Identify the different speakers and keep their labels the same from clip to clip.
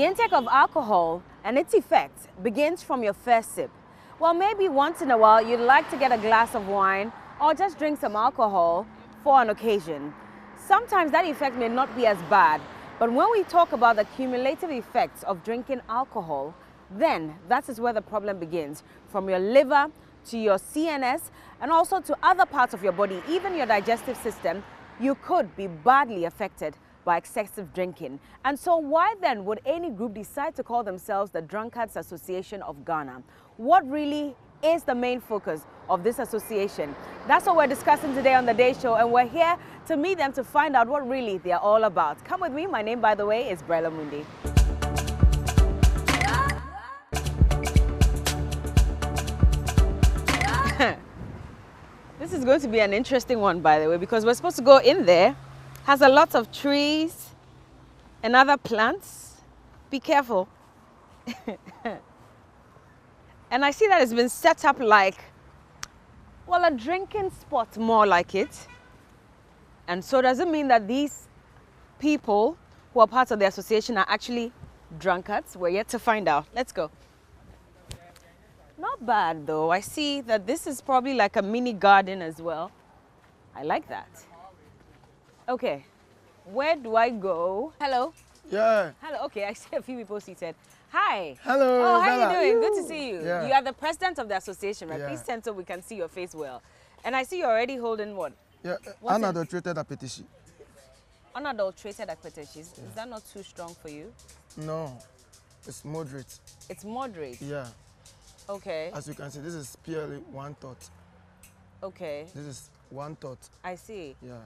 Speaker 1: The intake of alcohol and its effects begins from your first sip. Well, maybe once in a while you'd like to get a glass of wine or just drink some alcohol for an occasion. Sometimes that effect may not be as bad, but when we talk about the cumulative effects of drinking alcohol, then that is where the problem begins, from your liver to your CNS and also to other parts of your body, even your digestive system. You could be badly affected by excessive drinking. And so why then would any group decide to call themselves the Drunkards Association of Ghana? What really is the main focus of this association? That's what we're discussing today on The Day Show, and we're here to meet them to find out what really they're all about. Come with me. My name, by the way, is Berla Mundi. This is going to be an interesting one, by the way, because we're supposed to go in there. Has a lot of trees and other plants. Be careful. And I see that it's been set up like, well, a drinking spot, more like it. And so does it mean that these people who are part of the association are actually drunkards? We're yet to find out. Let's go. Not bad though. I see that this is probably like a mini garden as well. I like that. Okay, where do I go? Hello?
Speaker 2: Yeah.
Speaker 1: Hello, okay, I see a few people seated. Hi.
Speaker 2: Hello.
Speaker 1: Oh, how
Speaker 2: Bella.
Speaker 1: are you doing? Good to see you.
Speaker 2: Yeah.
Speaker 1: You are the president of the association, right?
Speaker 2: Yeah.
Speaker 1: Please stand so we can see your face well. And I see you're already holding what?
Speaker 2: Yeah,
Speaker 1: What's it?
Speaker 2: unadulterated appetition.
Speaker 1: Unadulterated appetition. Is that not too strong for you?
Speaker 2: No, it's moderate.
Speaker 1: It's moderate.
Speaker 2: Yeah.
Speaker 1: Okay.
Speaker 2: As you can see, this is purely one thought.
Speaker 1: Okay.
Speaker 2: This is one thought.
Speaker 1: I see.
Speaker 2: Yeah.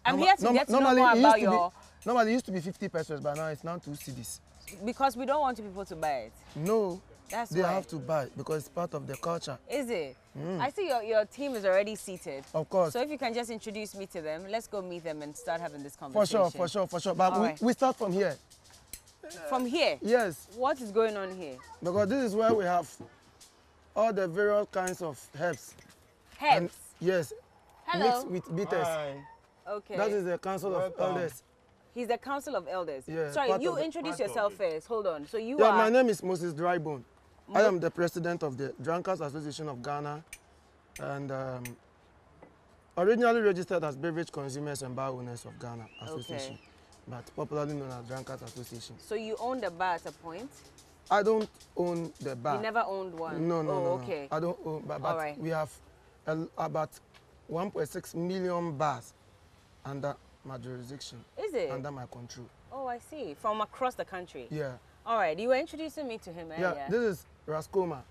Speaker 1: I'm here to get to know more about your...
Speaker 2: Normally it used to be 50 pesos, but now it's now 2 cedis.
Speaker 1: Because we don't want people to buy it.
Speaker 2: No,
Speaker 1: That's
Speaker 2: they
Speaker 1: why.
Speaker 2: have to buy because it's part of the culture.
Speaker 1: Is it? I see your team is already seated.
Speaker 2: Of course.
Speaker 1: So if you can just introduce me to them, let's go meet them and start having this conversation.
Speaker 2: For sure. But
Speaker 1: All right.
Speaker 2: we start from here.
Speaker 1: From here?
Speaker 2: Yes.
Speaker 1: What is going on here?
Speaker 2: Because this is where we have all the various kinds of herbs.
Speaker 1: Herbs?
Speaker 2: And yes.
Speaker 1: Hello?
Speaker 2: Mixed with bitters.
Speaker 3: Hi.
Speaker 1: Okay.
Speaker 2: That is the Council of Elders.
Speaker 1: He's the Council of Elders.
Speaker 2: Yeah,
Speaker 1: Sorry,
Speaker 2: part
Speaker 1: you
Speaker 2: of the-
Speaker 1: introduce
Speaker 3: part of
Speaker 1: yourself
Speaker 3: it.
Speaker 1: first. Hold on. So you
Speaker 2: Yeah,
Speaker 1: are...
Speaker 2: my name is Moses Drybone. I am the president of the Drunkards Association of Ghana, and originally registered as Beverage Consumers and Bar Owners of Ghana Association, but popularly known as Drunkards Association.
Speaker 1: So you owned a bar at a point?
Speaker 2: I don't own the bar.
Speaker 1: You never owned one?
Speaker 2: No.
Speaker 1: Okay.
Speaker 2: I don't own, but
Speaker 1: All right.
Speaker 2: we have about 1.6 million bars under my jurisdiction.
Speaker 1: Is it?
Speaker 2: Under my control.
Speaker 1: Oh, I see. From across the country?
Speaker 2: Yeah.
Speaker 1: All right. You were introducing me to him earlier.
Speaker 2: Yeah, this is Rascoma.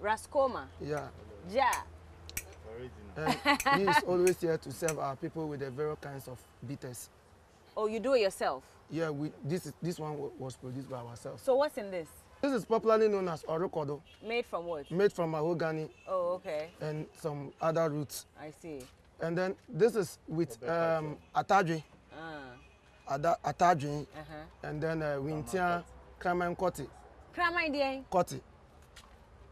Speaker 1: Rascoma.
Speaker 2: Yeah.
Speaker 1: Ja.
Speaker 3: Original.
Speaker 2: And he is always here to serve our people with the various kinds of bitters.
Speaker 1: Oh, you do it yourself?
Speaker 2: Yeah, this one was produced by ourselves.
Speaker 1: So what's in this?
Speaker 2: This is popularly known as Orokodo,
Speaker 1: Made from what?
Speaker 2: made from mahogany
Speaker 1: Oh, okay.
Speaker 2: and some other roots.
Speaker 1: I see.
Speaker 2: And then this is with atadwe, atadwe, and then wintia, kraman koti. Koti.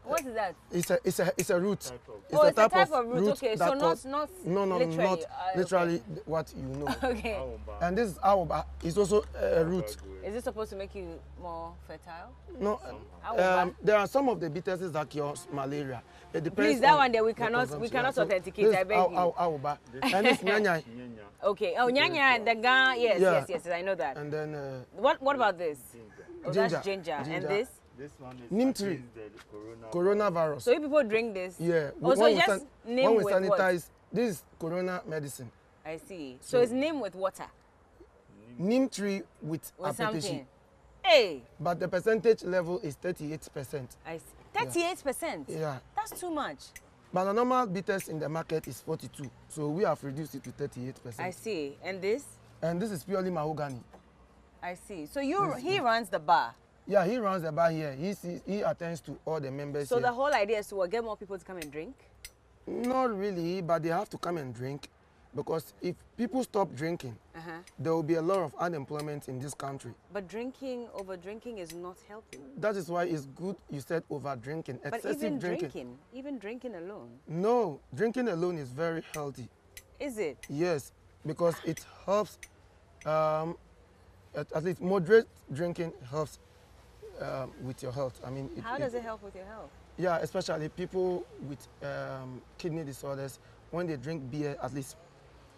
Speaker 1: What is that?
Speaker 2: It's a root.
Speaker 1: Oh, it's a type of root. Okay, so
Speaker 2: that
Speaker 1: not
Speaker 2: no,
Speaker 1: literally.
Speaker 2: not
Speaker 1: Okay.
Speaker 2: literally what you know.
Speaker 1: Okay.
Speaker 2: And this is awoba. It's also a root.
Speaker 1: Is it supposed to make you more fertile?
Speaker 2: No,
Speaker 1: Awoba.
Speaker 2: there are some of the bitters that cure malaria. It depends.
Speaker 1: Please, that
Speaker 2: on
Speaker 1: one there we
Speaker 2: the
Speaker 1: cannot
Speaker 2: consumption. So
Speaker 1: authenticate.
Speaker 2: this
Speaker 1: I beg you.
Speaker 2: Awoba. And it's nyanya.
Speaker 1: Okay. Oh, nyanya, the Ga. Yes,
Speaker 2: Yeah.
Speaker 1: yes. I know that.
Speaker 2: And then
Speaker 1: What about this? Oh,
Speaker 2: Ginger.
Speaker 1: that's ginger. And
Speaker 2: Ginger.
Speaker 1: this?
Speaker 3: This one is
Speaker 2: Neem tree.
Speaker 3: against the
Speaker 2: coronavirus.
Speaker 1: So if people drink this?
Speaker 2: Yeah.
Speaker 1: Oh, so
Speaker 2: when
Speaker 1: it's
Speaker 2: we
Speaker 1: just name
Speaker 2: when we
Speaker 1: with what?
Speaker 2: sanitize, this is corona medicine.
Speaker 1: I see. So it's named with water?
Speaker 2: Neem tree with
Speaker 1: With
Speaker 2: appetition.
Speaker 1: something? Hey!
Speaker 2: But the percentage level is 38%.
Speaker 1: I see. 38%?
Speaker 2: Yeah.
Speaker 1: That's too much.
Speaker 2: But the normal bitters in the market is 42. So we have reduced it to 38%.
Speaker 1: I see. And this?
Speaker 2: And this is purely mahogany.
Speaker 1: I see. So he runs the bar.
Speaker 2: Yeah, he runs the bar here. He attends to all the members
Speaker 1: So
Speaker 2: here.
Speaker 1: the whole idea is to get more people to come and drink?
Speaker 2: Not really, but they have to come and drink. Because if people stop drinking, there will be a lot of unemployment in this country.
Speaker 1: But over drinking is not healthy.
Speaker 2: That is why it's good you said over drinking,
Speaker 1: But
Speaker 2: excessive drinking.
Speaker 1: even drinking alone.
Speaker 2: No, drinking alone is very healthy.
Speaker 1: Is it?
Speaker 2: Yes, because it helps at least moderate drinking helps with your health. I mean,
Speaker 1: How does it help with your health?
Speaker 2: Yeah, especially people with kidney disorders, when they drink beer, at least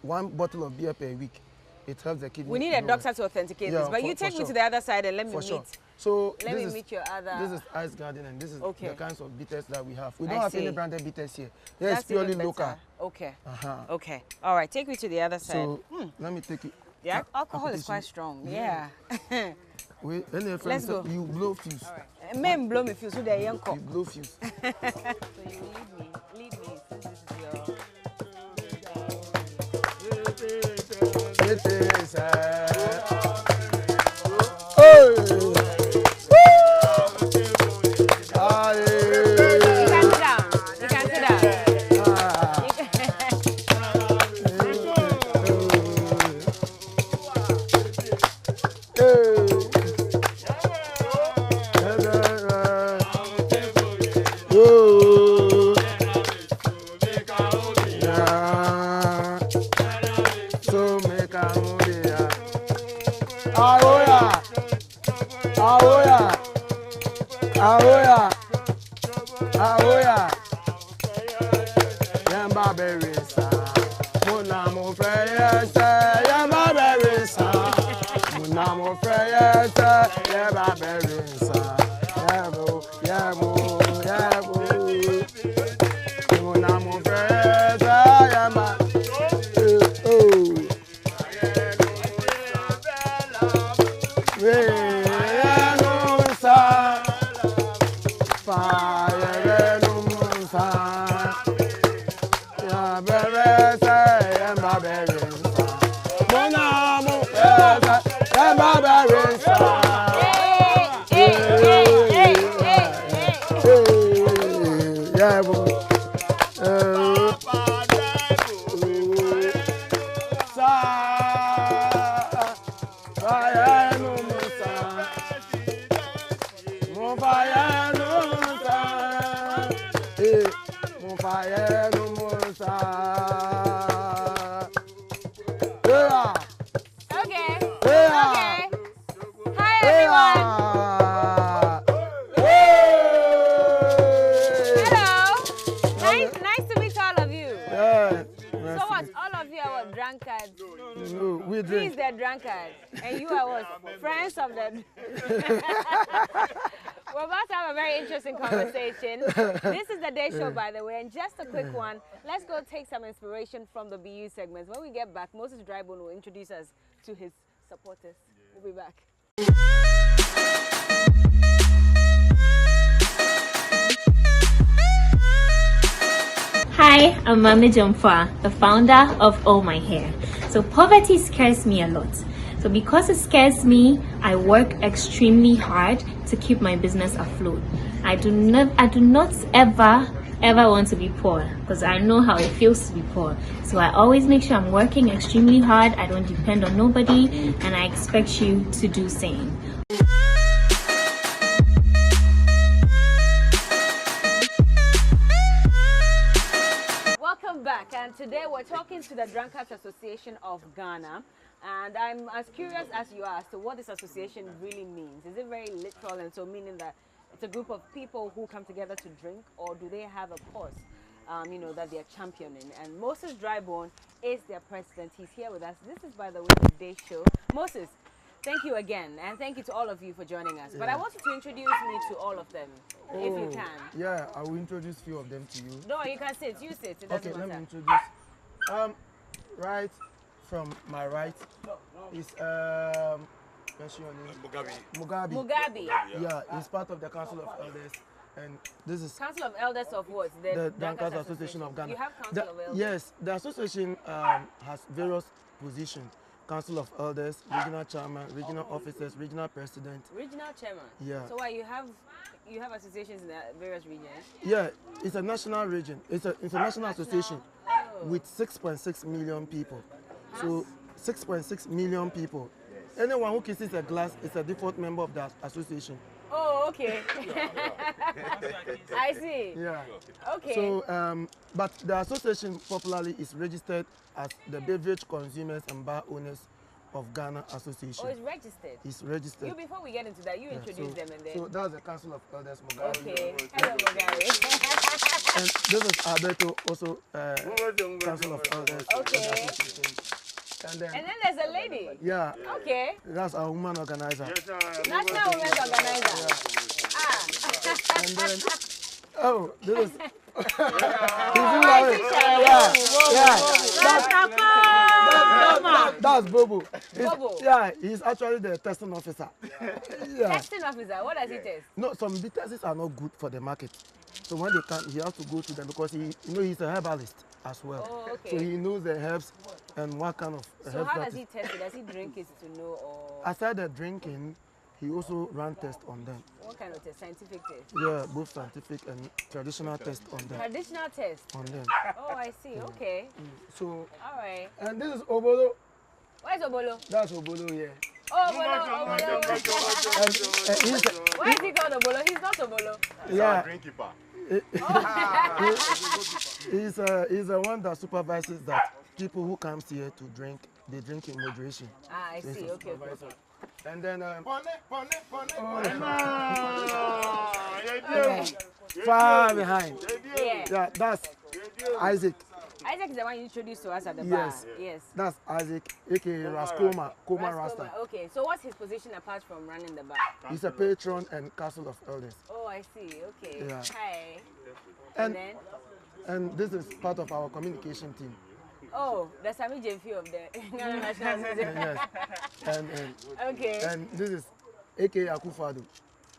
Speaker 2: 1 bottle of beer per week, it helps the kidney.
Speaker 1: We need a doctor to authenticate this, but you take me to the other side and let me meet.
Speaker 2: So
Speaker 1: let me meet your other.
Speaker 2: This is Ice Garden, and this is the kinds of bitters that we have. We don't have any branded bitters here. It's
Speaker 1: That's
Speaker 2: purely local.
Speaker 1: Okay. Okay. All right. Take me to the other side.
Speaker 2: So let me take you.
Speaker 1: Yeah, alcohol is quite strong. Yeah.
Speaker 2: Wait,
Speaker 1: let's go.
Speaker 2: You blow fuse.
Speaker 1: All right. Men blow me fuse, so they're young.
Speaker 2: You blow fuse.
Speaker 1: So you lead me since this is your. Drunkards.
Speaker 2: No, we drink.
Speaker 1: He's the drunkard, and you are what? Friends of the. We're about to have a very interesting conversation. This is the day show, by the way, and just a quick one. Let's go take some inspiration from the BU segments. When we get back, Moses Drybone will introduce us to his supporters. We'll be back.
Speaker 4: Hi, I'm Mami Jomfa, the founder of All My Hair. So poverty scares me a lot. So because it scares me, I work extremely hard to keep my business afloat. I do not ever want to be poor because I know how it feels to be poor. So I always make sure I'm working extremely hard. I don't depend on nobody, and I expect you to do same.
Speaker 1: Back, and today we're talking to the Drunkards Association of Ghana, and I'm as curious as you are as to what this association really means. Is it very literal, and so meaning that it's a group of people who come together to drink, or do they have a cause that they're championing? And Moses Drybone is their president. He's here with us. This is, by the way, the day show. Moses, thank you again, and thank you to all of you for joining us. But I want you to introduce me to all of them, if you can.
Speaker 2: Yeah, I will introduce a few of them to you.
Speaker 1: No, you can sit. You sit. It doesn't matter.
Speaker 2: Let me introduce. Right from my right is what's your name?
Speaker 1: Mugabe.
Speaker 2: Yeah, he's part of the Council of Elders, and this is
Speaker 1: Council of Elders of what?
Speaker 2: The Drunkards Association of Ghana.
Speaker 1: You have Council of Elders?
Speaker 2: Yes, the association has various positions. Council of Elders, regional chairman, regional officers, regional president.
Speaker 1: Regional chairman?
Speaker 2: Yeah.
Speaker 1: So why you have associations in the various regions?
Speaker 2: Yeah, it's a national region. It's a national association with 6.6 million people. So 6.6 million people. Anyone who kisses a glass is a default member of that association.
Speaker 1: Oh, okay. I see.
Speaker 2: Yeah.
Speaker 1: Okay.
Speaker 2: So, but the association popularly is registered as the Beverage Consumers and Bar Owners of Ghana Association.
Speaker 1: Oh, it's registered.
Speaker 2: It's registered.
Speaker 1: You, before we get into that, you introduce them and then.
Speaker 2: So that's the Council of Elders Mogari.
Speaker 1: Okay. Hello, Mogari.
Speaker 2: And this is Alberto, also Council of Elders.
Speaker 1: Okay.
Speaker 2: And then
Speaker 1: there's a lady.
Speaker 2: Yeah.
Speaker 1: Okay.
Speaker 2: That's our woman organizer.
Speaker 1: National Women's Organizer. Ah.
Speaker 2: And then, oh, this is. That's Bobo.
Speaker 1: Bobo.
Speaker 2: Yeah, he's actually the testing officer. Yeah.
Speaker 1: Testing officer, what does he test?
Speaker 2: No, some tests are not good for the market. So when they come, he has to go to them because he's a herbalist as well.
Speaker 1: Oh, okay.
Speaker 2: So he knows the herbs and what kind of
Speaker 1: So
Speaker 2: herbs.
Speaker 1: how does he test it? Does he drink it to know or?
Speaker 2: Aside the drinking, he also ran tests on them.
Speaker 1: What kind of test? Scientific test?
Speaker 2: Yeah, both scientific and traditional tests on them.
Speaker 1: Traditional test?
Speaker 2: On them.
Speaker 1: Oh, I see. Okay.
Speaker 2: So,
Speaker 1: all right.
Speaker 2: And this is Obolo.
Speaker 1: Where's Obolo?
Speaker 2: That's Obolo, yeah.
Speaker 1: Oh, Obolo. Why is he called Obolo? He's not Obolo.
Speaker 2: Yeah.
Speaker 1: He's
Speaker 2: he's the one that supervises that people who comes here to drink, they drink in moderation.
Speaker 1: Ah, I see. Okay.
Speaker 2: And then far behind. Yeah, that's Isaac.
Speaker 1: Isaac is the one you introduced to us at the
Speaker 2: bar.
Speaker 1: Yes.
Speaker 2: That's Isaac, aka Raskoma Rasta.
Speaker 1: Okay, so what's his position apart from running the bar?
Speaker 2: He's a patron and Council of Elders.
Speaker 1: Oh, I see. Okay.
Speaker 2: Yeah.
Speaker 1: Hi.
Speaker 2: And this is part of our communication team.
Speaker 1: Oh, the Sami Jemfi of the Ghana National Museum.
Speaker 2: Yes.
Speaker 1: Okay.
Speaker 2: And this is aka Akufado.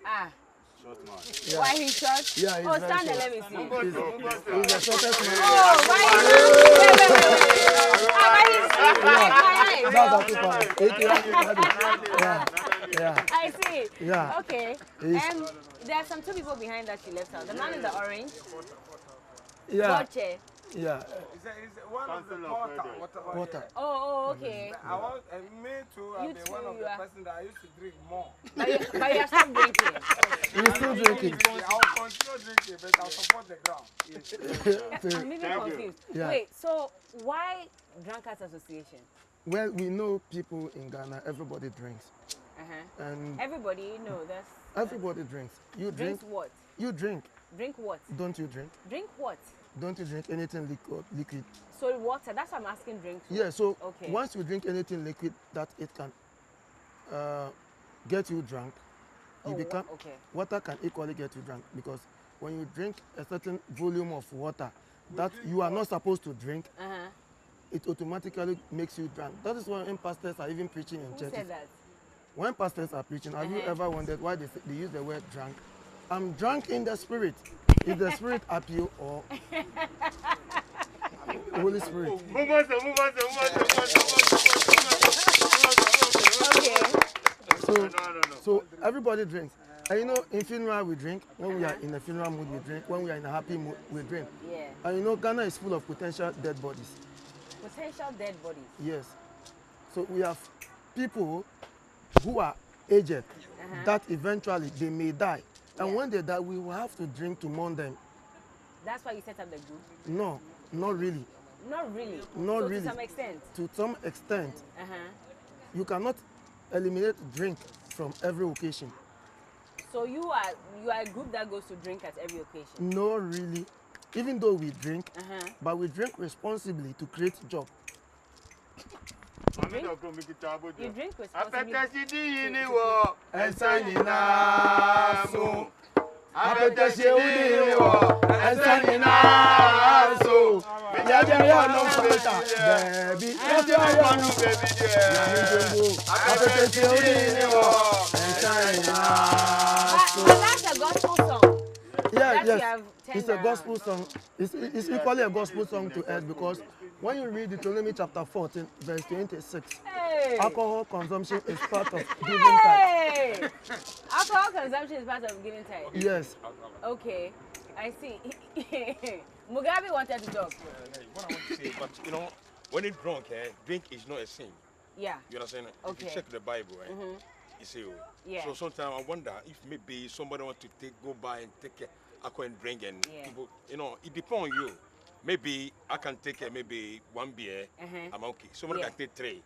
Speaker 1: Ah.
Speaker 3: Short man.
Speaker 2: Yeah.
Speaker 1: Why he's short?
Speaker 2: Yeah, he's
Speaker 1: oh,
Speaker 2: very
Speaker 1: stand there,
Speaker 2: short.
Speaker 1: let me see.
Speaker 2: He's the shortest man.
Speaker 1: Oh, why he's
Speaker 2: That's Akufado. aka Akufado. Yeah.
Speaker 1: I see.
Speaker 2: Yeah.
Speaker 1: Okay. And there are some two people behind that she left out. The man in the orange.
Speaker 2: Yeah.
Speaker 1: Boche.
Speaker 2: Yeah.
Speaker 5: It's one of the
Speaker 2: Water.
Speaker 1: Oh, okay.
Speaker 5: I want me to be one of the person that I used to drink more.
Speaker 1: But you have stopped drinking.
Speaker 2: You're still drinking.
Speaker 5: I'll continue drinking, but I'll support the ground.
Speaker 1: I'm even confused.
Speaker 2: Yeah.
Speaker 1: Wait, so why Drunkards Association?
Speaker 2: Well, we know people in Ghana, everybody drinks. And
Speaker 1: everybody, that's...
Speaker 2: Everybody drinks. You drink?
Speaker 1: Drinks what?
Speaker 2: You drink.
Speaker 1: Drink what?
Speaker 2: Don't you drink?
Speaker 1: Drink what?
Speaker 2: Don't you drink anything liquid?
Speaker 1: So water, that's what I'm asking, drink what?
Speaker 2: Yeah, so
Speaker 1: okay.
Speaker 2: Once you drink anything liquid that it can get you drunk, water can equally get you drunk, because when you drink a certain volume of water that you are not supposed to drink, it automatically makes you drunk. That is why when pastors are even preaching in churches.
Speaker 1: Who said that?
Speaker 2: When pastors are preaching, have you ever wondered why they use the word drunk? I'm drunk in the spirit. Is the spirit up you or Holy Spirit?
Speaker 1: Okay.
Speaker 2: So everybody drinks. And you know, in funeral we drink. When we are in a funeral mood, we drink. When we are in a happy mood, we drink.
Speaker 1: Yeah.
Speaker 2: And you know, Ghana is full of potential dead bodies.
Speaker 1: Potential dead bodies?
Speaker 2: Yes. So we have people who are aged that eventually they may die. And when they die, we will have to drink to mourn them.
Speaker 1: That's why you set up the group?
Speaker 2: No, not really.
Speaker 1: Not really?
Speaker 2: Not
Speaker 1: so
Speaker 2: really.
Speaker 1: To some extent?
Speaker 2: To some extent. You cannot eliminate drink from every occasion.
Speaker 1: So you are a group that goes to drink at every occasion?
Speaker 2: No, really. Even though we drink, but we drink responsibly to create job.
Speaker 1: You drink responsibly? That's a gospel song.
Speaker 2: Yes. It's a gospel song. It's equally a gospel song to us, because when you read Deuteronomy chapter 14, verse 26, alcohol consumption is part of giving tithe.
Speaker 1: Alcohol consumption is part of giving tithe?
Speaker 2: Yes.
Speaker 1: Okay, I see. Mugabe wanted to talk.
Speaker 6: What I want to say, but you know, when it's drunk, drink is not a sin.
Speaker 1: Yeah.
Speaker 6: You understand?
Speaker 1: Okay.
Speaker 6: If you check the Bible, you see.
Speaker 1: Yeah.
Speaker 6: So sometimes I wonder if maybe somebody wants to go by and take alcohol and drink, and people, you know, it depends on you. Maybe I can take maybe one beer, I'm okay. Somebody can take 3.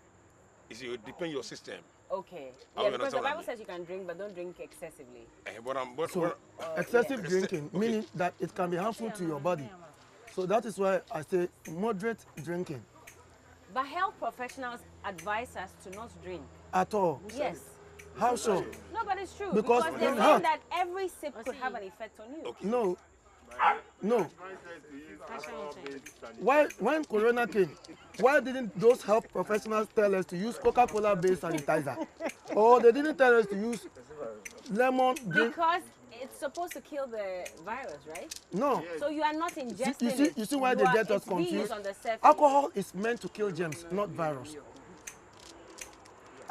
Speaker 6: it depends your system.
Speaker 1: Okay.
Speaker 6: How
Speaker 1: Yeah,
Speaker 6: you
Speaker 1: because the
Speaker 6: understand what I
Speaker 1: Bible
Speaker 6: mean?
Speaker 1: says you can drink, but don't drink excessively.
Speaker 2: So excessive drinking, meaning that it can be harmful to your body. So that is why I say moderate drinking.
Speaker 1: But health professionals advise us to not drink.
Speaker 2: At all.
Speaker 1: Yes.
Speaker 2: How so?
Speaker 1: No, but it's true.
Speaker 2: Because
Speaker 1: Because they're
Speaker 2: in
Speaker 1: saying
Speaker 2: health-
Speaker 1: that every sip could have an effect on you.
Speaker 6: Okay.
Speaker 2: No. No. Why, when Corona came, why didn't those health professionals tell us to use Coca-Cola based sanitizer? Or they didn't tell us to use lemon drink?
Speaker 1: Because it's supposed to kill the virus, right?
Speaker 2: No.
Speaker 1: So you are not ingesting it.
Speaker 2: You see why they
Speaker 1: are-
Speaker 2: get us
Speaker 1: it's being
Speaker 2: confused?
Speaker 1: used on the surface.
Speaker 2: Alcohol is meant to kill germs, not virus.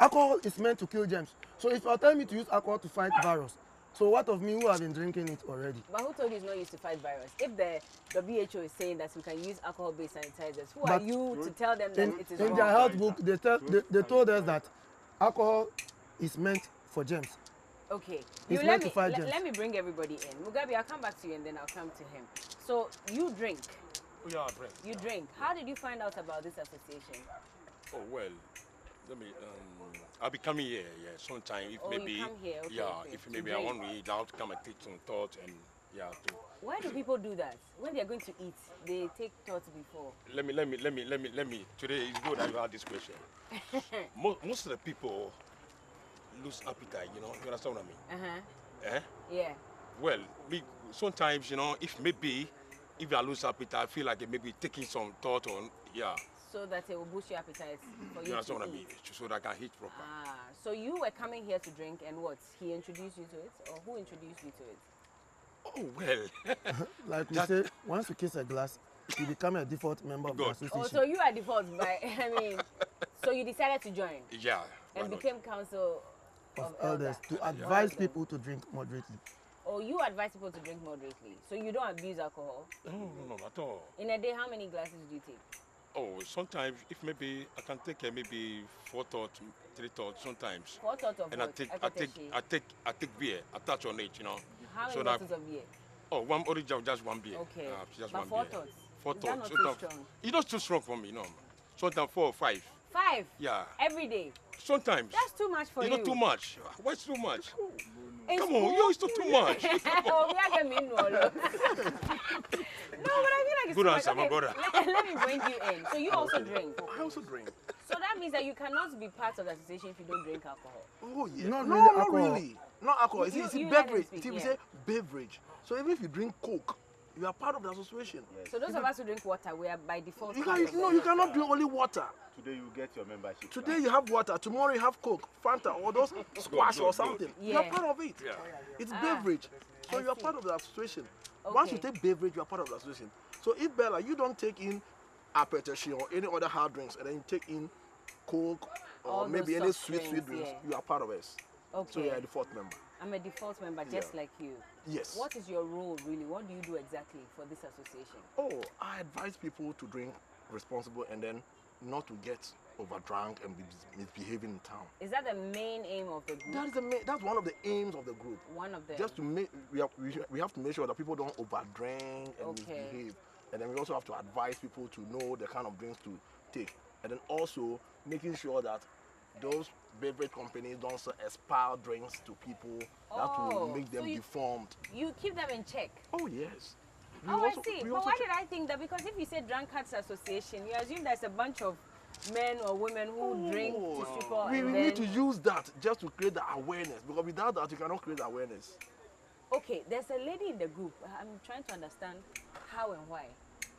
Speaker 2: Alcohol is meant to kill germs. So if you are telling me to use alcohol to fight virus, so what of me who have been drinking it already?
Speaker 1: But who told you it's not used to fight virus? If the WHO is saying that we can use alcohol-based sanitizers, who are
Speaker 2: But
Speaker 1: you to tell them that it is
Speaker 2: In
Speaker 1: wrong?
Speaker 2: their health book, they told us that alcohol is meant for germs.
Speaker 1: Okay.
Speaker 2: It's
Speaker 1: let
Speaker 2: meant
Speaker 1: me
Speaker 2: to fight germs.
Speaker 1: let me bring everybody in. Mugabe, I'll come back to you and then I'll come to him. So you drink.
Speaker 6: Yeah, Brent.
Speaker 1: You drink. How did you find out about this association?
Speaker 6: Oh well, let me. I'll be coming here. Yeah, sometime if
Speaker 1: Oh, you
Speaker 6: maybe.
Speaker 1: come here, okay,
Speaker 6: yeah,
Speaker 1: okay.
Speaker 6: if
Speaker 1: To
Speaker 6: maybe I
Speaker 1: drink.
Speaker 6: want to eat out, come and take some thoughts and yeah.
Speaker 1: Why do people do that? When they are going to eat, they take thoughts before.
Speaker 6: Let me. Today is good that you had this question. Most of the people lose appetite. You know, you understand what I mean? Eh?
Speaker 1: Yeah.
Speaker 6: Well, sometimes if I lose appetite, I feel like maybe taking some thought on
Speaker 1: So that it will boost your appetite for you
Speaker 6: You
Speaker 1: to
Speaker 6: understand what I mean?
Speaker 1: eat.
Speaker 6: So that I can eat proper.
Speaker 1: Ah, so you were coming here to drink and what? He introduced you to it? Or who introduced you to it?
Speaker 6: Oh well.
Speaker 2: Like we say, once you kiss a glass, you become a default member of the
Speaker 6: Good.
Speaker 2: association.
Speaker 1: Oh, so you are default by, so you decided to join
Speaker 6: Yeah. why
Speaker 1: and
Speaker 6: not?
Speaker 1: became council
Speaker 2: of elders to advise people to drink moderately.
Speaker 1: Or you advise people to drink moderately. So you don't abuse alcohol.
Speaker 6: No, not at all.
Speaker 1: In a day, how many glasses do you take?
Speaker 6: Oh, sometimes if maybe I can take maybe 4 thoughts, 3 thoughts sometimes.
Speaker 1: 4 thoughts of
Speaker 6: And I
Speaker 1: what?
Speaker 6: take beer, I touch on it,
Speaker 1: How many
Speaker 6: so that-
Speaker 1: bottles of beer?
Speaker 6: Oh, one only just one beer.
Speaker 1: Okay.
Speaker 6: Just
Speaker 1: But
Speaker 6: one
Speaker 1: 4
Speaker 6: beer.
Speaker 1: thoughts?
Speaker 6: 4
Speaker 1: Is that
Speaker 6: thoughts.
Speaker 1: not too
Speaker 6: Sometimes-
Speaker 1: strong?
Speaker 6: It's not too strong for me, no. Sometimes 4 or 5.
Speaker 1: 5?
Speaker 6: Yeah.
Speaker 1: Every day?
Speaker 6: Sometimes.
Speaker 1: That's too much for
Speaker 6: It's
Speaker 1: you.
Speaker 6: not too much. What's too much?
Speaker 1: In
Speaker 6: Come
Speaker 1: school?
Speaker 6: on, it's not too much.
Speaker 1: Oh, we are getting no, but I feel like it's
Speaker 6: Good
Speaker 1: too
Speaker 6: answer,
Speaker 1: much.
Speaker 6: my
Speaker 1: Okay,
Speaker 6: brother.
Speaker 1: let me bring you in. So you also drink.
Speaker 3: I also drink.
Speaker 1: So that means that you cannot be part of the association if you don't drink alcohol.
Speaker 3: Oh yeah.
Speaker 2: Not
Speaker 3: No,
Speaker 2: really
Speaker 3: not
Speaker 2: alcohol.
Speaker 3: really. Not alcohol.
Speaker 1: You-
Speaker 3: It's
Speaker 1: you let him
Speaker 3: beverage.
Speaker 1: speak,
Speaker 3: See, we
Speaker 1: yeah.
Speaker 3: say beverage. So even if you drink Coke, you are part of the association.
Speaker 1: So those of us who drink water, we are by default.
Speaker 3: You,
Speaker 1: part
Speaker 3: can,
Speaker 1: of
Speaker 3: no,
Speaker 1: the-
Speaker 3: you cannot drink only water.
Speaker 5: Today you get your membership.
Speaker 3: Today you have water. Tomorrow you have Coke, Fanta, or those squash or
Speaker 6: good.
Speaker 3: something. You
Speaker 1: Yeah.
Speaker 3: are part of it.
Speaker 6: Yeah.
Speaker 3: It's
Speaker 1: Ah,
Speaker 3: beverage. So
Speaker 1: I
Speaker 3: you are
Speaker 1: see.
Speaker 3: part of the association. Once you
Speaker 1: Okay.
Speaker 3: take beverage, you are part of the association. So if Bella, you don't take in appetition or any other hard drinks, and then you take in Coke or
Speaker 1: All
Speaker 3: maybe
Speaker 1: those
Speaker 3: any
Speaker 1: soft
Speaker 3: sweet
Speaker 1: drinks,
Speaker 3: drinks,
Speaker 1: yeah.
Speaker 3: you are part of us. So
Speaker 1: Okay.
Speaker 3: you are the fourth member.
Speaker 1: I'm a default member, just
Speaker 3: Yeah.
Speaker 1: like you.
Speaker 3: Yes.
Speaker 1: What is your role really? What do you do exactly for this association?
Speaker 3: Oh, I advise people to drink responsible and then not to get overdrunk and be misbehaving in town.
Speaker 1: Is that the main aim of the group?
Speaker 3: That's one of the aims of the group.
Speaker 1: One of them.
Speaker 3: Just to make we have to make sure that people don't overdrink and
Speaker 1: Okay.
Speaker 3: misbehave, and then we also have to advise people to know the kind of drinks to take, and then also making sure that those beverage companies don't expire drinks to people that will
Speaker 1: Oh,
Speaker 3: make them
Speaker 1: so you-
Speaker 3: deformed.
Speaker 1: You keep them in check.
Speaker 3: Oh yes. We
Speaker 1: Oh,
Speaker 3: also-
Speaker 1: I see.
Speaker 3: we
Speaker 1: But
Speaker 3: also
Speaker 1: why
Speaker 3: check-
Speaker 1: did I think that? Because if you say Drunkards Association, you assume there's a bunch of men or women who drink to stupor
Speaker 3: we
Speaker 1: and
Speaker 3: need to
Speaker 1: then...
Speaker 3: use that just to create the awareness, because without that you cannot create awareness.
Speaker 1: Okay, there's a lady in the group. I'm trying to understand how and why.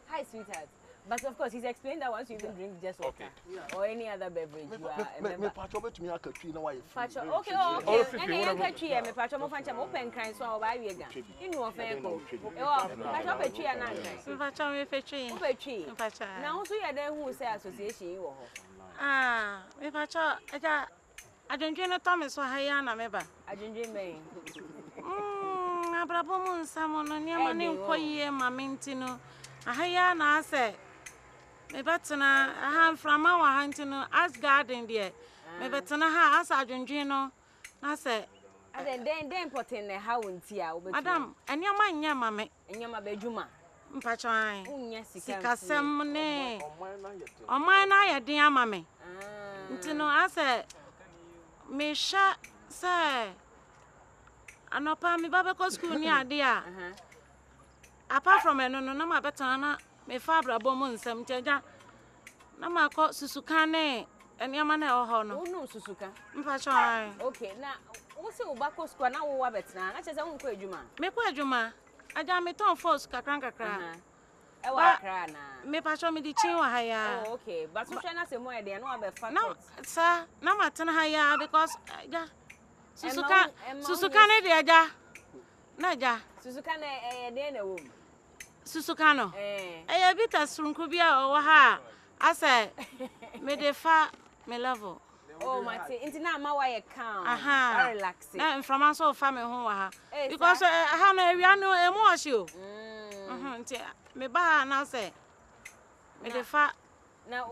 Speaker 1: Hi, sweetheart. But of course, he's explained that once you even drink just water or any other beverage, you are a
Speaker 3: Me
Speaker 1: member.
Speaker 3: patch over to me akatwi na why you
Speaker 1: Pacho,
Speaker 3: feel.
Speaker 1: okay, okay. And then I tree, me pacho mo fancha mo pen cran so oba wi ga. Inu ofen ko. E wo pacho pe tree na nkan.
Speaker 7: Mpacha me fetwi.
Speaker 1: Wo pe tree.
Speaker 7: Mpacha.
Speaker 1: Na wo so ye den hu say association yi wo ho.
Speaker 7: Ah, me pacha eja adwendwe no to me so ha ya na me ba.
Speaker 1: Adwendwe men.
Speaker 7: Abrabo mu nsamo no ne ma ne nkoyie ma me ntino. Aha ya na ase. Me betena aha mframa wa ha ntino as garden there. Me betena ha as adwendwe no na se
Speaker 1: And then important na how nti a wo betu.
Speaker 7: Madam, enema nya ma me.
Speaker 1: Enyama bedwuma.
Speaker 7: Mpacha an.
Speaker 1: Unya sika.
Speaker 7: Sikasem ne. Oman na ye den ama me. Ntino ase me sha say anopa me baba ko school ni ade a. Apart from no na ma betana na me fa brabo mo nsam tiaja. Na ma ko susuka ne eniama na e ho no.
Speaker 1: Unu susuka.
Speaker 7: Mpa chwa.
Speaker 1: Okay, na wo se wo ba ko school na wo wa betana. Na chese wo ko adwuma.
Speaker 7: Me ko adwuma. Aja me ton force kakran.
Speaker 1: E wa kra na.
Speaker 7: Me pa chwa me di chin wa ha ya.
Speaker 1: Oh, okay. But so na se mo e de na wa be fa.
Speaker 7: No, sir, na ma tena ha ya because ja. Susuka ne de aja. Na ja.
Speaker 1: Susuka na e de na wo.
Speaker 7: Susuka no. Eh bita surunku bia o wa ha. Ase me de fa me level.
Speaker 1: Oh, Mati, into na ma wa ye calm. Relaxing.
Speaker 7: Na from so fa me ho wa ha. Because ha na area no e mo ohio. Nti me ba na say me de fa
Speaker 1: na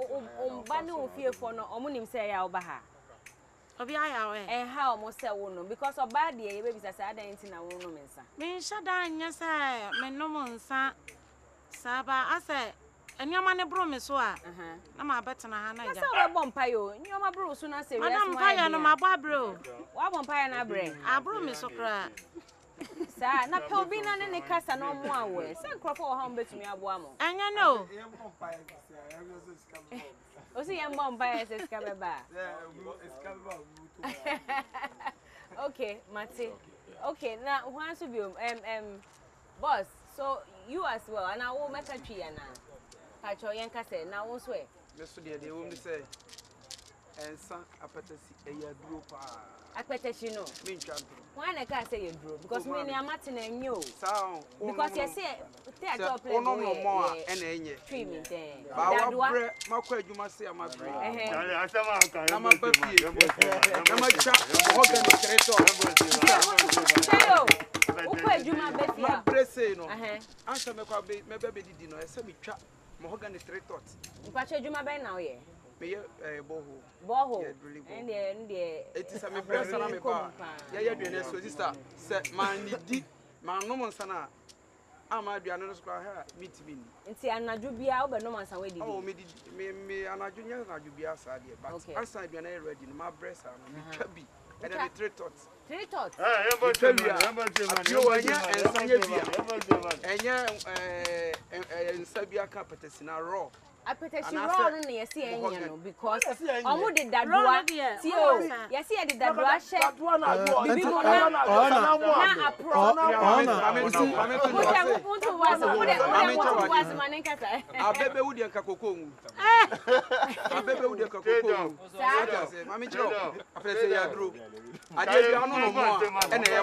Speaker 1: ba ne ofie fo no omo nim say ya oba ha.
Speaker 7: Obi aya we.
Speaker 1: Ha omo say wo no because oba de ye be bisa say adan nti na wo no mensa.
Speaker 7: Me shada nya say me no monsa. Saba ase enyoma ne bro me so a. Na ma betena ha na ja.
Speaker 1: Asa we bompa yo. Enyoma bro so na say we
Speaker 7: Madam Paya no ma bo abro.
Speaker 1: Wa bompa na bre.
Speaker 7: Abro me so kra.
Speaker 1: Sa na pe obi na ne kasa no mo awe. Say nkrofo wo ha mbetumi aboa mo.
Speaker 7: Anya no.
Speaker 1: O si yam bompa se ska beba. Okay, Mati. Okay, now who wants to be boss? So you as well, and I will make a tree and catch your young cassette. Now, what's way?
Speaker 5: Yesterday, they won't say, and some appetite a year group.
Speaker 1: I bet you know. Why I can't say you drew? Because many are Martin and you.
Speaker 5: Sound.
Speaker 1: Because you say, theater play
Speaker 5: no more, and a
Speaker 1: treatment there.
Speaker 5: My question, you must say, I'm a brain. I'm a baby. I'm a chap. My dressing, answer me, my baby did not send me trap. Mahogany 3 thoughts.
Speaker 1: But you my by now, yeah.
Speaker 5: Me
Speaker 1: boho. And
Speaker 5: it is a me breast and me bar. Yeah, doing so sister. Set man di man no man sana. Ama do another square meet me.
Speaker 1: Nti anaju bia wo be no man san we di.
Speaker 5: Oh me anaju nya anaju bia sa de but answer do na ready my breast and me twa bi. And then 3 thoughts.
Speaker 1: 3 thoughts.
Speaker 5: You are here and Sanya Bia. And Sabia Capitals in a raw.
Speaker 1: I put a raw on the SCN because I did that raw. Yes, I did that raw share.
Speaker 5: I just don't know more. And I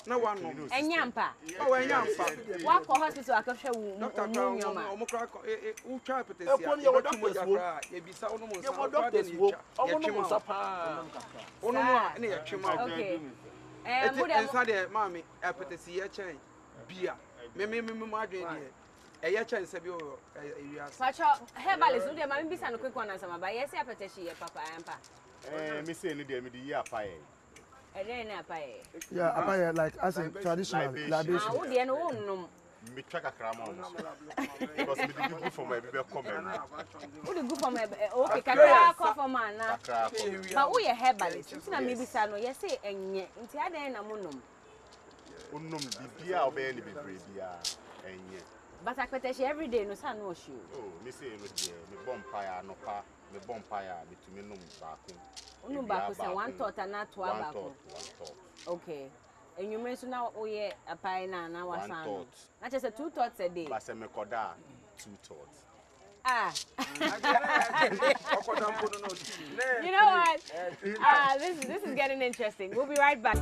Speaker 5: no one knows.
Speaker 1: And Yampa.
Speaker 5: Oh, and Yampa.
Speaker 1: Walk for hospital. I can show you.
Speaker 5: Doctor, who try to tell you what you will be sound
Speaker 1: okay.
Speaker 5: And mammy, I put a sea chain. Beer. Maybe my dream. A year chance of your
Speaker 1: herbalist. There might be some quick one as but yes, I put a she, Papa Ampa.
Speaker 8: Miss Any day with the year pie.
Speaker 2: Yeah, apaya like as a traditional libation.
Speaker 1: I would no.
Speaker 8: Me track a cram on. Because me good for my baby comment.
Speaker 1: Would you go for my okay? Can I call for man? But we are herbalist. It's not maybe Sano. Yes, say and yet. Into other than a monum.
Speaker 8: Bibia obey any baby. And yet.
Speaker 1: But I put every day. No sun, no shoe.
Speaker 8: Oh, me say me bonfire, no pa, me bonfire, me to me no back.
Speaker 1: No back was 1 thought and not 2 back. Okay. And you mentioned now, oh, yeah, a pie now, 1 thought. Not just 2 thoughts a day.
Speaker 8: But I me koda 2 thoughts.
Speaker 1: Ah. You know what? This is getting interesting. We'll be right back.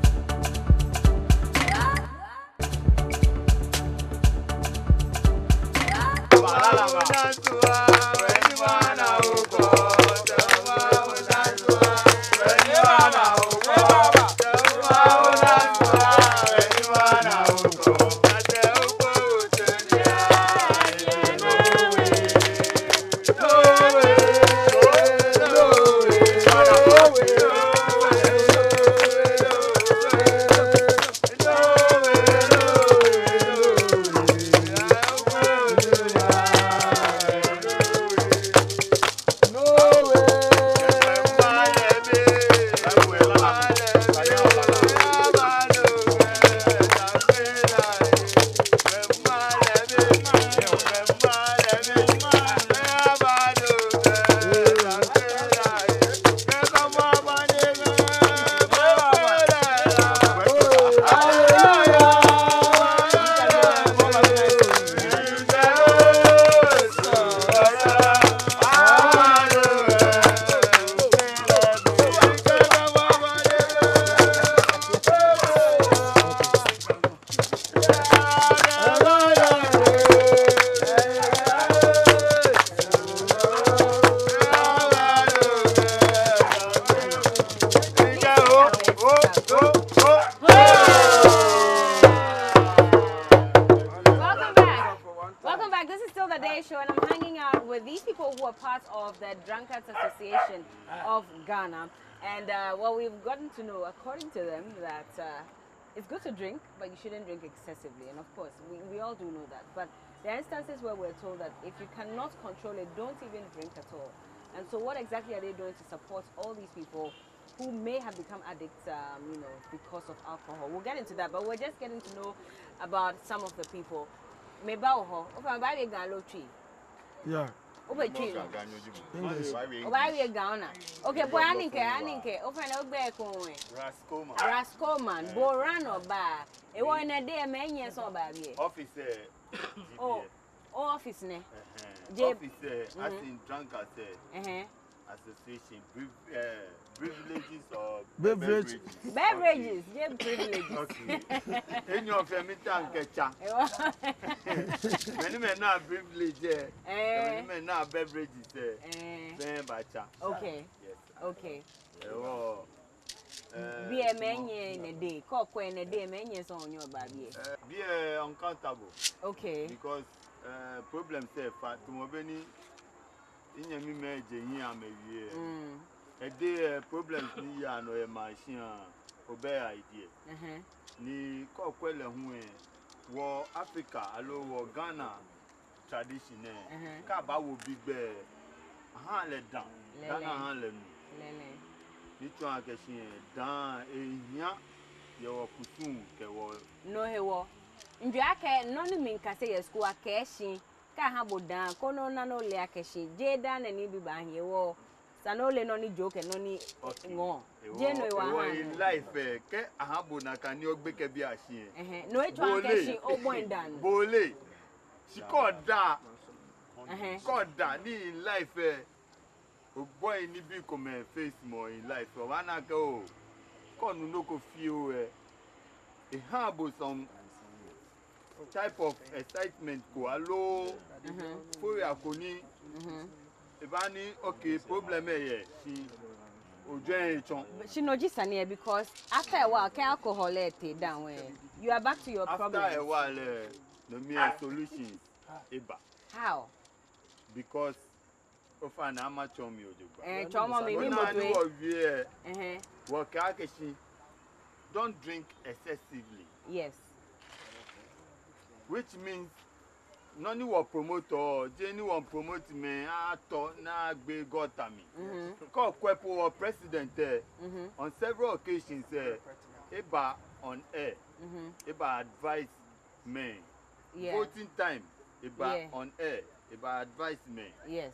Speaker 1: who are part of the Drunkards Association of Ghana. And well, we've gotten to know, according to them, that it's good to drink, but you shouldn't drink excessively. And of course, we all do know that. But there are instances where we're told that if you cannot control it, don't even drink at all. And so what exactly are they doing to support all these people who may have become addicts, you know, because of alcohol? We'll get into that, but we're just getting to know about some of the people.
Speaker 2: Yeah.
Speaker 1: English. Okay, boy, Anike. Rascoman, Boran or Bar. It was in a day, many years or baby.
Speaker 8: Officer.
Speaker 1: Oh, office, ne?
Speaker 8: Officer, as in Drunkards Association, privileges or
Speaker 2: Beverage.
Speaker 1: Beverages, yeah, privileges.
Speaker 8: Okay. In your family, many men are privileged, many men are beverages.
Speaker 1: Okay.
Speaker 8: Yes.
Speaker 1: Okay.
Speaker 8: Be
Speaker 1: a man in a day, cock in a day, many years on your baby.
Speaker 8: Be uncountable.
Speaker 1: Okay.
Speaker 8: Because problems say, fat to Mobeni in your image, maybe. A day problems near no machine obey idea. Ni Coquella who war Africa, allo Ghana tradition. Kaba will be bear. Let down. Ghana let me. Nitwa keshi dan ehia ye wo kusum ke wo
Speaker 1: no hewo ndu aka no ni minka say ye school akeshi ka ha bodan kono na no le akeshi je dan na ni bi ba he wo sanole no ni joke no ni ngo je no wa ha
Speaker 8: in life ke ahabo na kan ni ogbe ke bi ahie
Speaker 1: no etwa akeshi ogbon dan
Speaker 8: bole she koda ni in life oh boy, ni be come face more in life. So when I go, come no go feel a harbour some type of excitement go allo for ya koni. Ebani okay problem here.
Speaker 1: She no just an because after a while alcohol let down where you are back to your problem.
Speaker 8: After a while no mere solution eba.
Speaker 1: How?
Speaker 8: Because of an amateur music.
Speaker 1: Trauma me
Speaker 8: don't drink excessively.
Speaker 1: Yes.
Speaker 8: Which means none will promote or anyone promote me na be got me. Call Kwepo or president on several occasions Eba on air. Eba advise me. Voting time Eba on air. Eba advise me.
Speaker 1: Yes.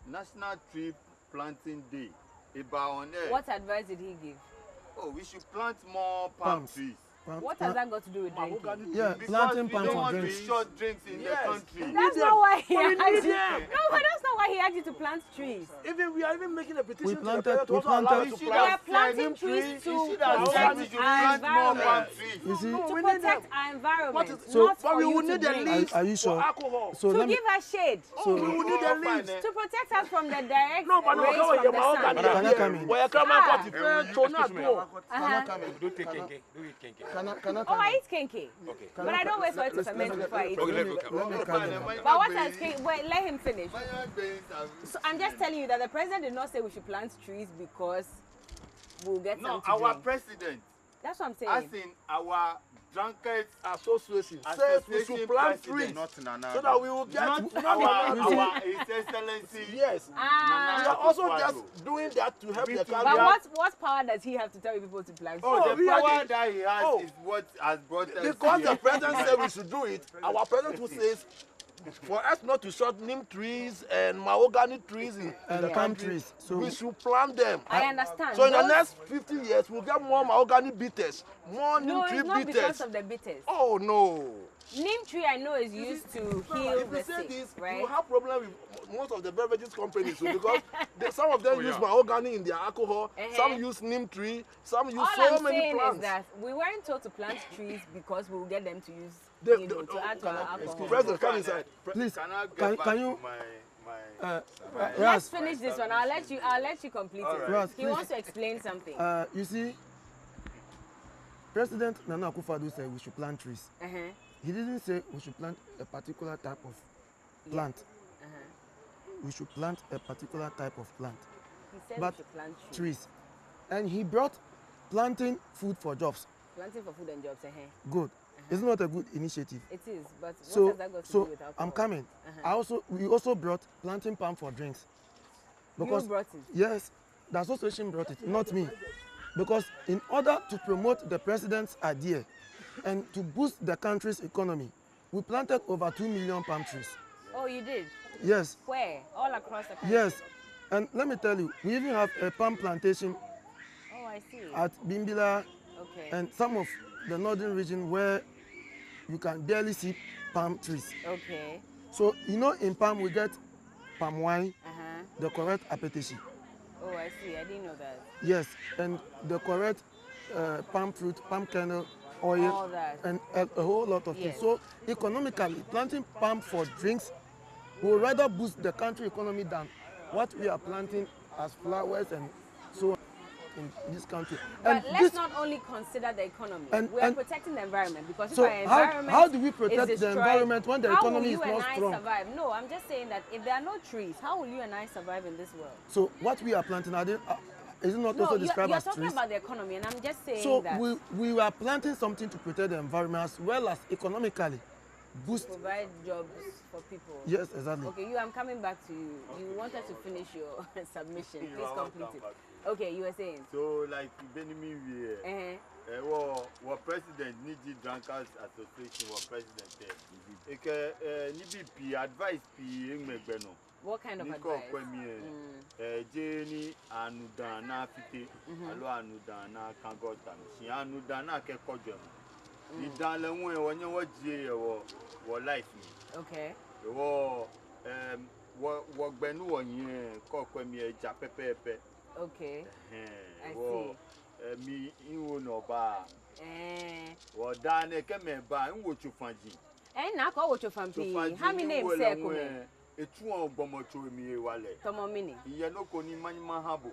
Speaker 8: National Tree Planting Day. About on air.
Speaker 1: What advice did he give?
Speaker 8: Oh, we should plant more palm trees.
Speaker 1: What has that got to do with drinking?
Speaker 2: Yeah, planting palm
Speaker 8: for
Speaker 2: drinks.
Speaker 8: Short drinks in the country.
Speaker 1: That's not why he asked you. No, but that's not why he asked you to plant trees.
Speaker 3: Even we are even making a petition.
Speaker 2: We planted.
Speaker 1: We are planting trees to protect our environment.
Speaker 2: You see,
Speaker 1: To protect our environment.
Speaker 2: So,
Speaker 1: not for you to drink.
Speaker 2: Are you sure? So
Speaker 1: to give us shade.
Speaker 2: So
Speaker 3: we will need the leaves
Speaker 1: To protect us from the direct
Speaker 3: no, but
Speaker 1: rays from the sun.
Speaker 2: Can I come in?
Speaker 3: Where come
Speaker 6: Do take kenke. Do it kenke.
Speaker 2: Can I
Speaker 1: Oh,
Speaker 2: come
Speaker 1: I
Speaker 2: in?
Speaker 1: eat kenke.
Speaker 6: Okay.
Speaker 1: But I don't wait for it to ferment before I eat
Speaker 6: Okay,
Speaker 1: it.
Speaker 6: let me come.
Speaker 2: Let me come in.
Speaker 1: But what has kenke? Wait, let him finish. So I'm just telling you that the president did not say we should plant trees because we'll get some to
Speaker 8: our
Speaker 1: drink.
Speaker 8: president.
Speaker 1: That's what I'm saying.
Speaker 8: As in our Drunkards
Speaker 3: Association says we should plant trees so that we will get
Speaker 8: our His Excellency.
Speaker 3: Yes. We are also just doing that to help the country.
Speaker 1: But what power does he have to tell people to plant trees?
Speaker 8: Oh, the power that he has is what has brought us
Speaker 3: Because
Speaker 8: here.
Speaker 3: the president said we should do it, our president who says for us not to short neem trees and mahogany trees in the country,
Speaker 2: So
Speaker 3: we should plant them.
Speaker 1: I understand.
Speaker 3: So in the next 50 years, we'll get more mahogany bitters, more neem
Speaker 1: No,
Speaker 3: tree
Speaker 1: it's not because
Speaker 3: bitters.
Speaker 1: of the bitters.
Speaker 3: Oh no.
Speaker 1: Neem tree I know is used to heal
Speaker 3: If
Speaker 1: the
Speaker 3: you say
Speaker 1: sick,
Speaker 3: this,
Speaker 1: right?
Speaker 3: you have problem with most of the beverages companies so because some of them use mahogany in their alcohol, some use neem tree, some use
Speaker 1: All
Speaker 3: so
Speaker 1: I'm
Speaker 3: many
Speaker 1: saying
Speaker 3: plants.
Speaker 1: is that we weren't told to plant trees because we will get them to use, to add to our alcohol.
Speaker 3: President, come inside.
Speaker 2: please,
Speaker 8: Can I get back
Speaker 2: can you?
Speaker 8: to my
Speaker 1: Let's
Speaker 2: Ras,
Speaker 1: finish this one. I'll let you complete it.
Speaker 2: Ras,
Speaker 1: He
Speaker 2: please.
Speaker 1: wants to explain something.
Speaker 2: You see, President Nana Akufo-Addo said we should plant trees. He didn't say we should plant a particular type of plant. we should plant a particular type of plant.
Speaker 1: He said
Speaker 2: But
Speaker 1: we should plant
Speaker 2: trees. And he brought planting food for jobs.
Speaker 1: Planting for food and jobs,
Speaker 2: Good. It's not a good initiative.
Speaker 1: It is, but what
Speaker 2: So,
Speaker 1: has that got to
Speaker 2: so
Speaker 1: do with alcohol?
Speaker 2: I'm coming. We also brought planting palm for drinks.
Speaker 1: You brought it?
Speaker 2: Yes, the association brought it, not me. Because in order to promote the president's idea and to boost the country's economy, we planted over 2 million palm trees.
Speaker 1: Oh, you did?
Speaker 2: Yes.
Speaker 1: Where? All across the country?
Speaker 2: Yes. And let me tell you, we even have a palm plantation
Speaker 1: Oh, I see.
Speaker 2: at Bimbila
Speaker 1: Okay.
Speaker 2: and some of the northern region where you can barely see palm trees.
Speaker 1: Okay.
Speaker 2: So, you know, in palm we get palm wine,
Speaker 1: Uh-huh.
Speaker 2: the correct apetici.
Speaker 1: Oh, I see. I didn't know that.
Speaker 2: Yes, and the correct palm fruit, palm kernel, oil,
Speaker 1: All that.
Speaker 2: and a whole lot of
Speaker 1: Yes.
Speaker 2: things. So economically, planting palm for drinks will rather boost the country economy than what we are planting as flowers and so on in this country.
Speaker 1: But
Speaker 2: And
Speaker 1: let's
Speaker 2: this,
Speaker 1: not only consider the economy.
Speaker 2: And-
Speaker 1: We are
Speaker 2: and-
Speaker 1: protecting the environment because
Speaker 2: So
Speaker 1: if our
Speaker 2: how-
Speaker 1: environment
Speaker 2: how do we
Speaker 1: is
Speaker 2: protect the
Speaker 1: destroyed,
Speaker 2: environment when the economy is
Speaker 1: how will
Speaker 2: not
Speaker 1: you and
Speaker 2: strong?
Speaker 1: I survive? No, I'm just saying that if there are no trees, how will you and I survive in this world?
Speaker 2: so what we are planting, is it not
Speaker 1: No,
Speaker 2: also
Speaker 1: you're
Speaker 2: described as
Speaker 1: talking
Speaker 2: trees?
Speaker 1: about the economy, and I'm just saying
Speaker 2: So
Speaker 1: that
Speaker 2: we are planting something to protect the environment as well as economically boost.
Speaker 1: provide jobs for people.
Speaker 2: Yes, exactly.
Speaker 1: Okay, I'm coming back to you. You wanted to finish your submission.
Speaker 8: You
Speaker 1: Please
Speaker 8: are
Speaker 1: complete
Speaker 8: welcome
Speaker 1: it.
Speaker 8: back.
Speaker 1: Okay, you were saying.
Speaker 8: So like Benjamin we what president Niji Drunkards Association what president there. Eke ni BP advice pi engmegbe no.
Speaker 1: What kind of
Speaker 8: Niko
Speaker 1: advice?
Speaker 8: kwemi jeni anudan na fite alo anudan na kangota si anudan na kekojo no. Ni dan le won wonye wo jie wo life ni.
Speaker 1: Okay.
Speaker 8: Wo wo gbenu wo yin ko kwemi eja pepepe.
Speaker 1: Okay. I
Speaker 8: Wo
Speaker 1: see.
Speaker 8: mi inwo no ba.
Speaker 1: Eh.
Speaker 8: Wo dan e keme ba nwo chufanji.
Speaker 1: Eh, na ko wo chofampi. How many names say come?
Speaker 8: Etu on gbomo cho mi wale.
Speaker 1: Tomo mini.
Speaker 8: Iye no ko ni manima habo.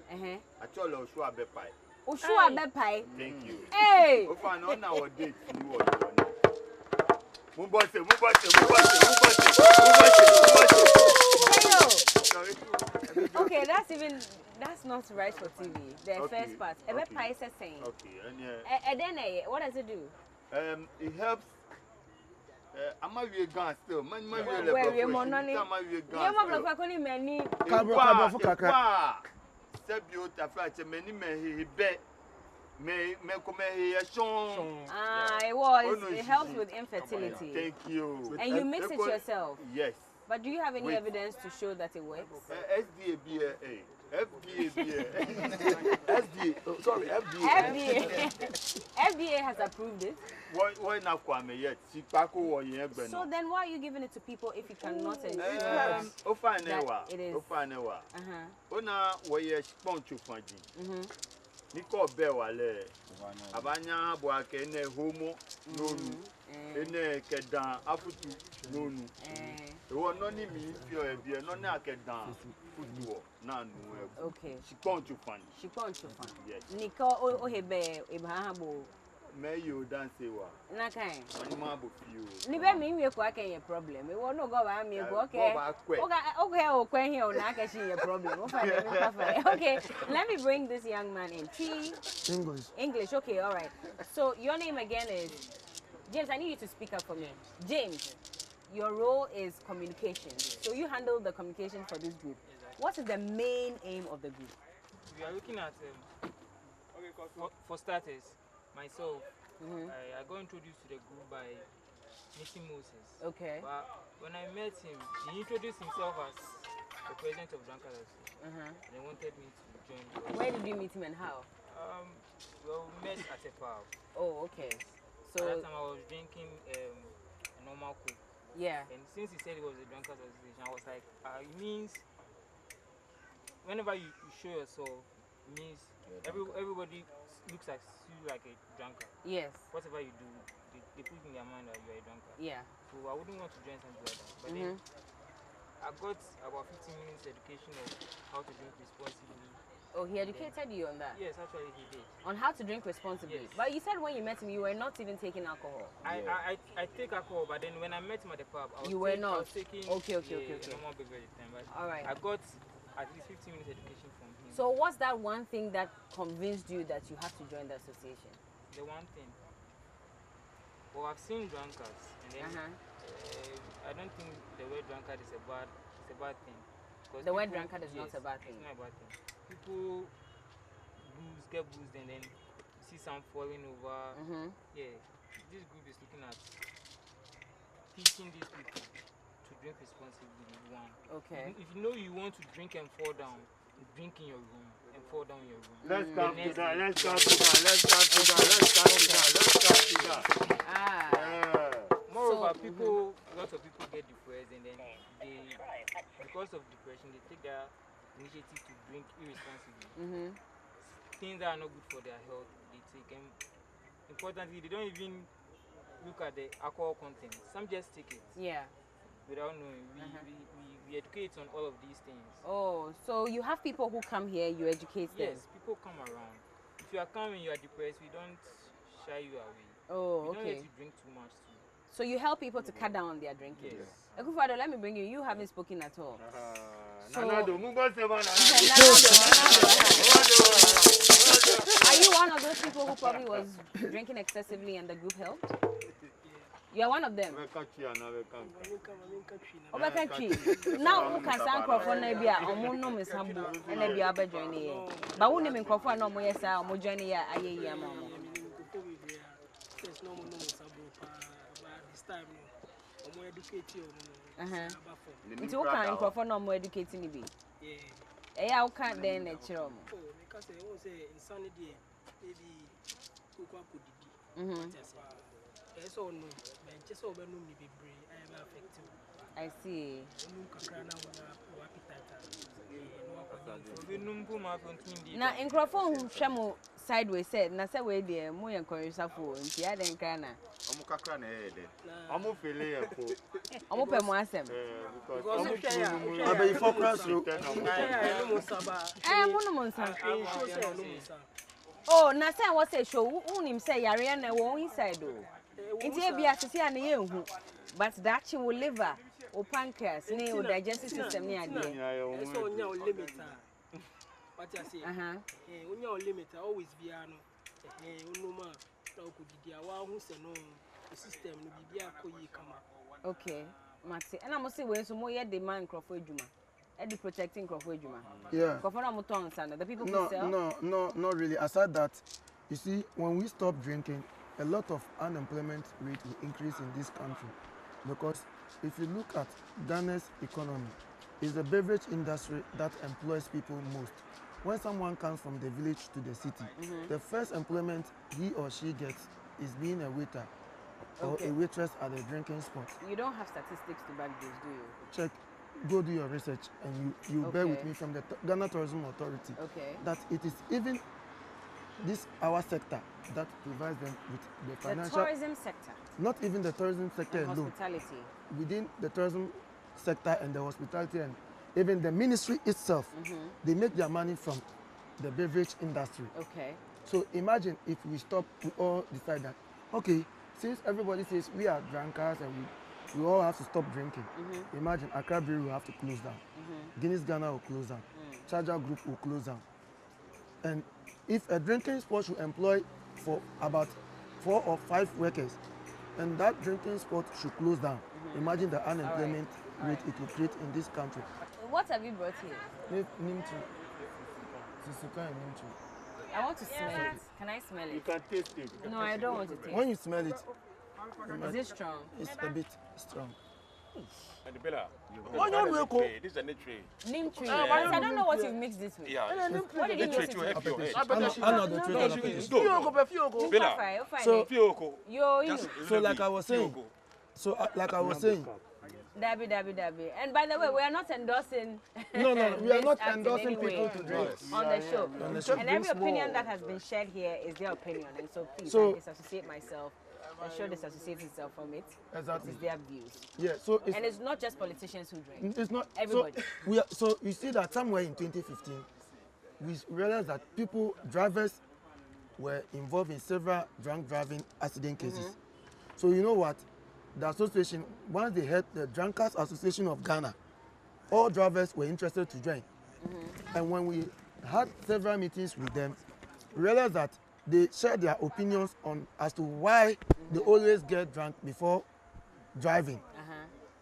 Speaker 8: Acho le osu abepai.
Speaker 1: Osu abepai.
Speaker 8: Thank you.
Speaker 1: Hey.
Speaker 8: O fa na wo date ni wo ni. Mu bosse.
Speaker 1: Okay, that's not right for TV. The first part. Abepai is saying.
Speaker 8: Okay,
Speaker 1: And then what does it do?
Speaker 8: It helps I'm a gan still. Man,
Speaker 1: Where you money? You mama ko ni many.
Speaker 2: Kabro kakra.
Speaker 8: Sebio tafache many me be me come here shon.
Speaker 1: It helps with infertility.
Speaker 8: Thank you.
Speaker 1: And you mix it yourself.
Speaker 8: Yes.
Speaker 1: But do you have any evidence to show that it works?
Speaker 8: FDA.
Speaker 1: FDA has approved it.
Speaker 8: Why not kwame yet?
Speaker 1: So then why are you giving it to people if you cannot ensure
Speaker 8: it is? Ona we sponge fanji. Niko be wale. Abanya bo ake ne homo nonu. Ene kedan afutu nonu. Ewo no ni mi fi o ebi no na kedan futu na nu.
Speaker 1: Okay.
Speaker 8: Sponge fanji. Yes.
Speaker 1: Niko ohebe ebahabo.
Speaker 8: Me you dance wa.
Speaker 1: Na kai.
Speaker 8: Anima bo fi o.
Speaker 1: Ni be mi we ko aka your problem. E wo no go ba mi go okay. Okay, o kwen here na aka shi your problem. Okay, let me bring this young man in. English. Okay, all right. So your name again is James. I need you to speak up for me. James, your role is communication. So you handle the communication for this group. What is the main aim of the group?
Speaker 9: We are looking at for starters, myself, I got introduced to the group by meeting Moses.
Speaker 1: Okay.
Speaker 9: But when I met him, he introduced himself as the president of Drunkards. And they wanted me to join.
Speaker 1: Where did you meet him and how?
Speaker 9: Well, we met at a pub.
Speaker 1: Oh, okay. So
Speaker 9: at that time I was drinking a normal Coke.
Speaker 1: Yeah.
Speaker 9: And since he said it was a Drunkards Association, I was like, it means whenever you show yourself, it means everybody looks at you like a drunkard.
Speaker 1: Yes.
Speaker 9: Whatever you do, they put in their mind that you are a drunkard.
Speaker 1: Yeah.
Speaker 9: So I wouldn't want to join something like that. But then I got about 15 minutes education of how to drink responsibly.
Speaker 1: Oh, he educated you on that?
Speaker 9: Yes, actually he did.
Speaker 1: On how to drink responsibly?
Speaker 9: Yes.
Speaker 1: But you said when you met him, you were not even taking alcohol.
Speaker 9: I take alcohol, but then when I met him at the pub, I was taking
Speaker 1: Okay.
Speaker 9: normal beverage time. But
Speaker 1: All right.
Speaker 9: I got at least 15 minutes education from him.
Speaker 1: So what's that one thing that convinced you that you have to join the association?
Speaker 9: The one thing. Well, I've seen drunkards, and then I don't think the word drunkard is a bad thing.
Speaker 1: The word drunkard is not a bad thing.
Speaker 9: It's not a bad thing. People get boozed, and then you see some falling over. Yeah, this group is looking at teaching these people to drink responsibly. One.
Speaker 1: Okay.
Speaker 9: If you know you want to drink and fall down, drink in your room and fall down in your room.
Speaker 8: Let's come to that.
Speaker 9: Moreover, lots of people get depressed, and then because of depression, they take their initiative to drink irresponsibly. Things that are not good for their health, they take. And importantly, they don't even look at the alcohol content. Some just take it.
Speaker 1: Yeah.
Speaker 9: Without knowing, we educate on all of these things.
Speaker 1: Oh, so you have people who come here, you educate them?
Speaker 9: Yes, people come around. If you are coming, you are depressed, we don't shy you away.
Speaker 1: Oh,
Speaker 9: we don't let you drink too much too.
Speaker 1: So you help people to cut down on their drinking?
Speaker 9: Yes.
Speaker 1: Ekufado, let me bring you. You haven't spoken at all. So, are you one of those people who probably was drinking excessively and the group helped? You are one of them. Now, who can stand for Nabia or Mono Miss Hambo and Nabia by joining? But who name in Crawford no more, yes, I'm joining a year. Into what kind of Crawford no more educating me? Yeah, I can't then let you.
Speaker 10: Because I was insanity, maybe Cocoa could be. Yes or no, but just over no be brave. I am affected.
Speaker 1: I see. Now, in Crawford, who Shamu sideways said, Nasa way dear, more encourage her for, and she had in Crana.
Speaker 8: I'm a failure.
Speaker 1: I'm open myself.
Speaker 2: I bet you focus.
Speaker 1: I am one of Oh, Nasa was a show, who him say, Ariana won't inside do. It's a be as a near but that she will liver or pancreas, near digestive system near the
Speaker 10: so no limit. What I say, when your limit always be no man, no could be a while who say no, the system will be a come up.
Speaker 1: Okay, Maxi, and I must say, when some more yet demand Crawford Juma. Eddie protecting Crawford Juma.
Speaker 2: Yeah.
Speaker 1: The people who sell?
Speaker 2: No, not really. Aside that, you see, when we stop drinking, a lot of unemployment rate will increase in this country. Because if you look at Ghana's economy, it's the beverage industry that employs people most. When someone comes from the village to the city, the first employment he or she gets is being a waiter or a waitress at a drinking spot.
Speaker 1: You don't have statistics to back this, do you?
Speaker 2: Check, go do your research, and you bear with me from the Ghana Tourism Authority that it is even this our sector that provides them with the financial.
Speaker 1: The tourism sector.
Speaker 2: Not even the tourism sector
Speaker 1: and
Speaker 2: alone.
Speaker 1: Hospitality.
Speaker 2: Within the tourism sector and the hospitality and even the ministry itself, they make their money from the beverage industry.
Speaker 1: Okay.
Speaker 2: So imagine if we stop, we all decide that, okay, since everybody says we are drunkards and we all have to stop drinking. Imagine Accra Brewery will have to close down. Guinness Ghana will close down. Charger Group will close down. And if a drinking spot should employ for about 4 or 5 workers, and that drinking spot should close down, imagine the unemployment rate it will create in this country.
Speaker 1: What have you brought here?
Speaker 2: Nimchi. Susuka and Nimchi.
Speaker 1: I want to smell it. Can I smell it?
Speaker 8: You can taste it.
Speaker 1: No, I don't want to taste it.
Speaker 2: When you smell it,
Speaker 1: is it strong?
Speaker 2: It's a bit strong.
Speaker 6: And Bella, this is a net tree.
Speaker 1: Neem tree. I don't know what you've mixed this with.
Speaker 6: Yeah.
Speaker 1: What did you mix it with?
Speaker 2: So like I was saying,
Speaker 1: Dabby. And by the way, we are not endorsing.
Speaker 2: No, we are not
Speaker 1: this
Speaker 2: endorsing
Speaker 1: act in any
Speaker 2: people
Speaker 1: way
Speaker 2: to drink
Speaker 1: on the show.
Speaker 2: On the show.
Speaker 1: And every opinion that has been shared here is their opinion, and so please,
Speaker 2: So-
Speaker 1: I disassociate myself. The show disassociates itself from it.
Speaker 2: Exactly.
Speaker 1: It's their views.
Speaker 2: Yeah. So
Speaker 1: And it's not just politicians who drink.
Speaker 2: it's not
Speaker 1: Everybody.
Speaker 2: So you see that somewhere in 2015, we realized that drivers were involved in several drunk driving accident cases. So you know what? The association, once they had the Drunkards Association of Ghana, all drivers were interested to join. And when we had several meetings with them, we realized that they shared their opinions on as to why they always get drunk before driving.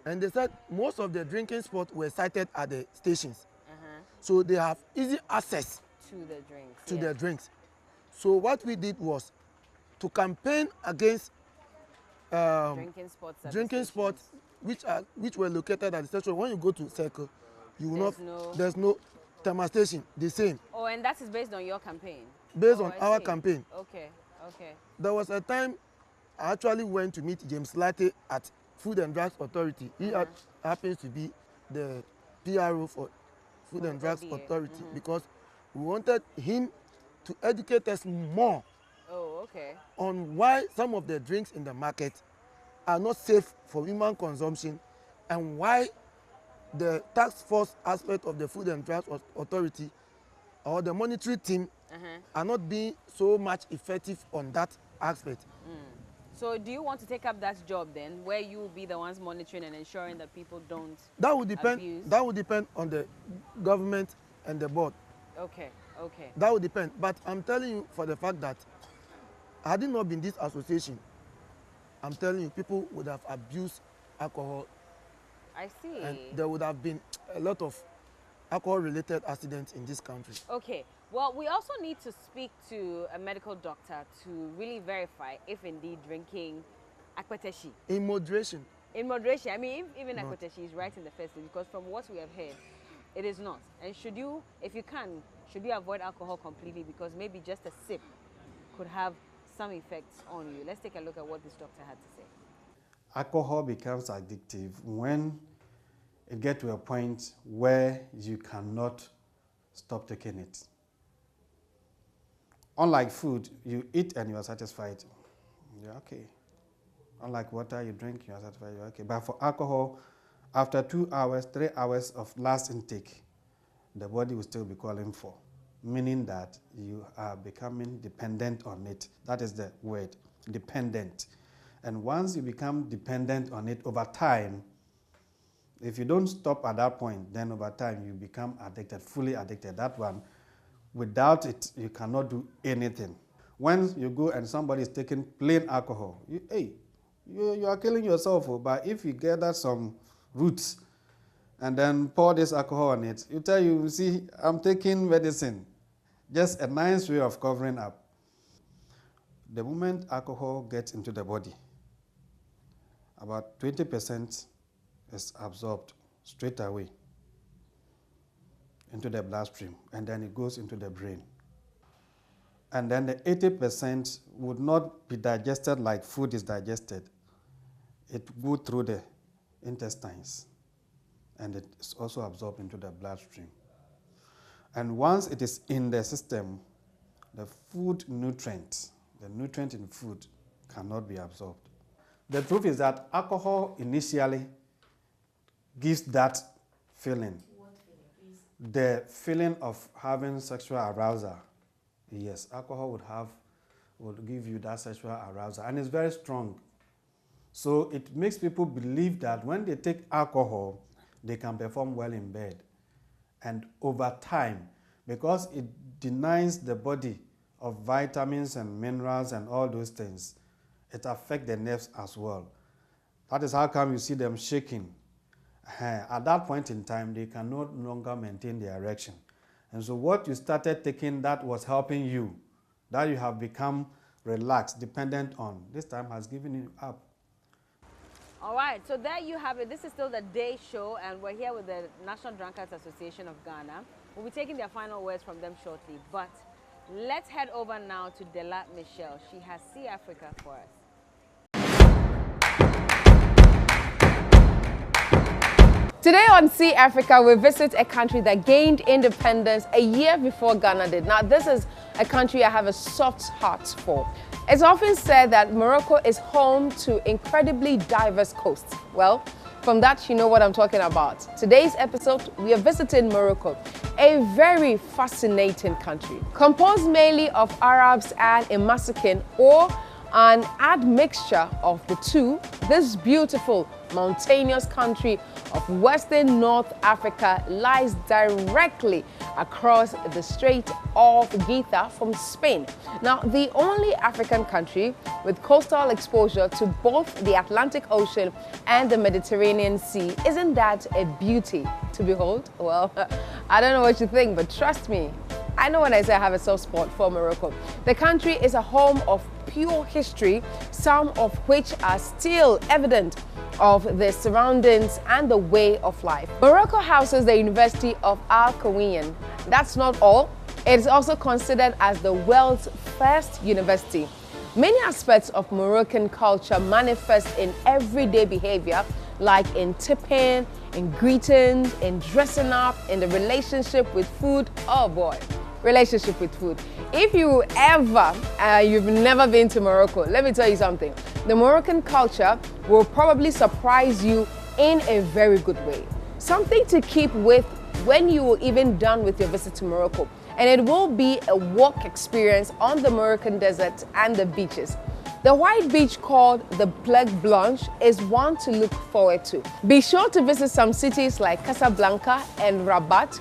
Speaker 2: And they said most of the drinking spots were sited at the stations. So they have easy access
Speaker 1: to
Speaker 2: their drinks. So what we did was to campaign against drinking spots which were located at the station. When you go to Circle, you will there's no thermal station, the same.
Speaker 1: Oh, and that is based on your campaign?
Speaker 2: Based on our campaign.
Speaker 1: Okay.
Speaker 2: There was a time I actually went to meet James Latte at Food and Drugs Authority. He happens to be the PRO for Food and Drugs Authority because we wanted him to educate us more on why some of the drinks in the market are not safe for human consumption and why the task force aspect of the Food and Drugs Authority or the monetary team are not being so much effective on that aspect.
Speaker 1: So do you want to take up that job then, where you will be the ones monitoring and ensuring that people don't
Speaker 2: That would depend.
Speaker 1: abuse?
Speaker 2: That would depend on the government and the board.
Speaker 1: Okay.
Speaker 2: That would depend. But I'm telling you for the fact that had it not been this association, I'm telling you, people would have abused alcohol.
Speaker 1: I see.
Speaker 2: And there would have been a lot of alcohol-related accidents in this country.
Speaker 1: Okay. Well, we also need to speak to a medical doctor to really verify if indeed drinking akweteshi.
Speaker 2: In moderation.
Speaker 1: In moderation. I mean, even akweteshi is right in the first place, because from what we have heard, it is not. And should you, if you can, should you avoid alcohol completely, because maybe just a sip could have some effects on you. Let's take a look at what this doctor had to say.
Speaker 11: Alcohol becomes addictive when it gets to a point where you cannot stop taking it. Unlike food, you eat and you are satisfied. You're okay. Unlike water, you drink, you are satisfied, you're okay. But for alcohol, after 2 hours, 3 hours of last intake, the body will still be calling for, meaning that you are becoming dependent on it. That is the word, dependent. And once you become dependent on it over time, if you don't stop at that point, then over time you become addicted, fully addicted. That one, without it, you cannot do anything. When you go and somebody is taking plain alcohol, you are killing yourself. But if you gather some roots and then pour this alcohol on it, you see, I'm taking medicine. Just a nice way of covering up. The moment alcohol gets into the body, about 20% is absorbed straight away into the bloodstream, and then it goes into the brain. And then the 80% would not be digested like food is digested. It goes through the intestines, and it is also absorbed into the bloodstream. And once it is in the system, the food nutrient, the nutrient in food cannot be absorbed. The truth is that alcohol initially gives that feeling. The feeling of having sexual arousal. Yes, alcohol would give you that sexual arousal, and it's very strong. So it makes people believe that when they take alcohol, they can perform well in bed. And over time, because it denies the body of vitamins and minerals and all those things, it affects the nerves as well. That is how come you see them shaking. At that point in time, they can no longer maintain their erection. And so what you started taking that was helping you, that you have become relaxed, dependent on, this time has given you up.
Speaker 1: All right, so there you have it. This is still the day show, and we're here with the National Drunkards Association of Ghana. We'll be taking their final words from them shortly, but let's head over now to Dela Michelle. She has See Africa for us.
Speaker 12: Today on See Africa, we visit a country that gained independence a year before Ghana did. Now, this is a country I have a soft heart for. It's often said that Morocco is home to incredibly diverse coasts. Well, from that, you know what I'm talking about. Today's episode, we are visiting Morocco. a very fascinating country. Composed mainly of Arabs and a Masakan or an admixture of the two, this beautiful mountainous country of Western North Africa lies directly across the Strait of Giza from Spain. Now, the only African country with coastal exposure to both the Atlantic Ocean and the Mediterranean Sea. Isn't that a beauty to behold? Well, I don't know what you think, but trust me, I know when I say I have a soft spot for Morocco. The country is a home of pure history, some of which are still evident of the surroundings and the way of life. Morocco houses the University of Al Qarawiyyin. That's not all. It is also considered as the world's first university. Many aspects of Moroccan culture manifest in everyday behavior, like in tipping, in greetings, in dressing up, in the relationship with food. Oh boy, relationship with food. If you you've never been to Morocco, let me tell you something. The Moroccan culture will probably surprise you in a very good way. Something to keep with when you're even done with your visit to Morocco. And it will be a walk experience on the Moroccan desert and the beaches. The white beach called the Plague Blanche is one to look forward to. Be sure to visit some cities like Casablanca and Rabat,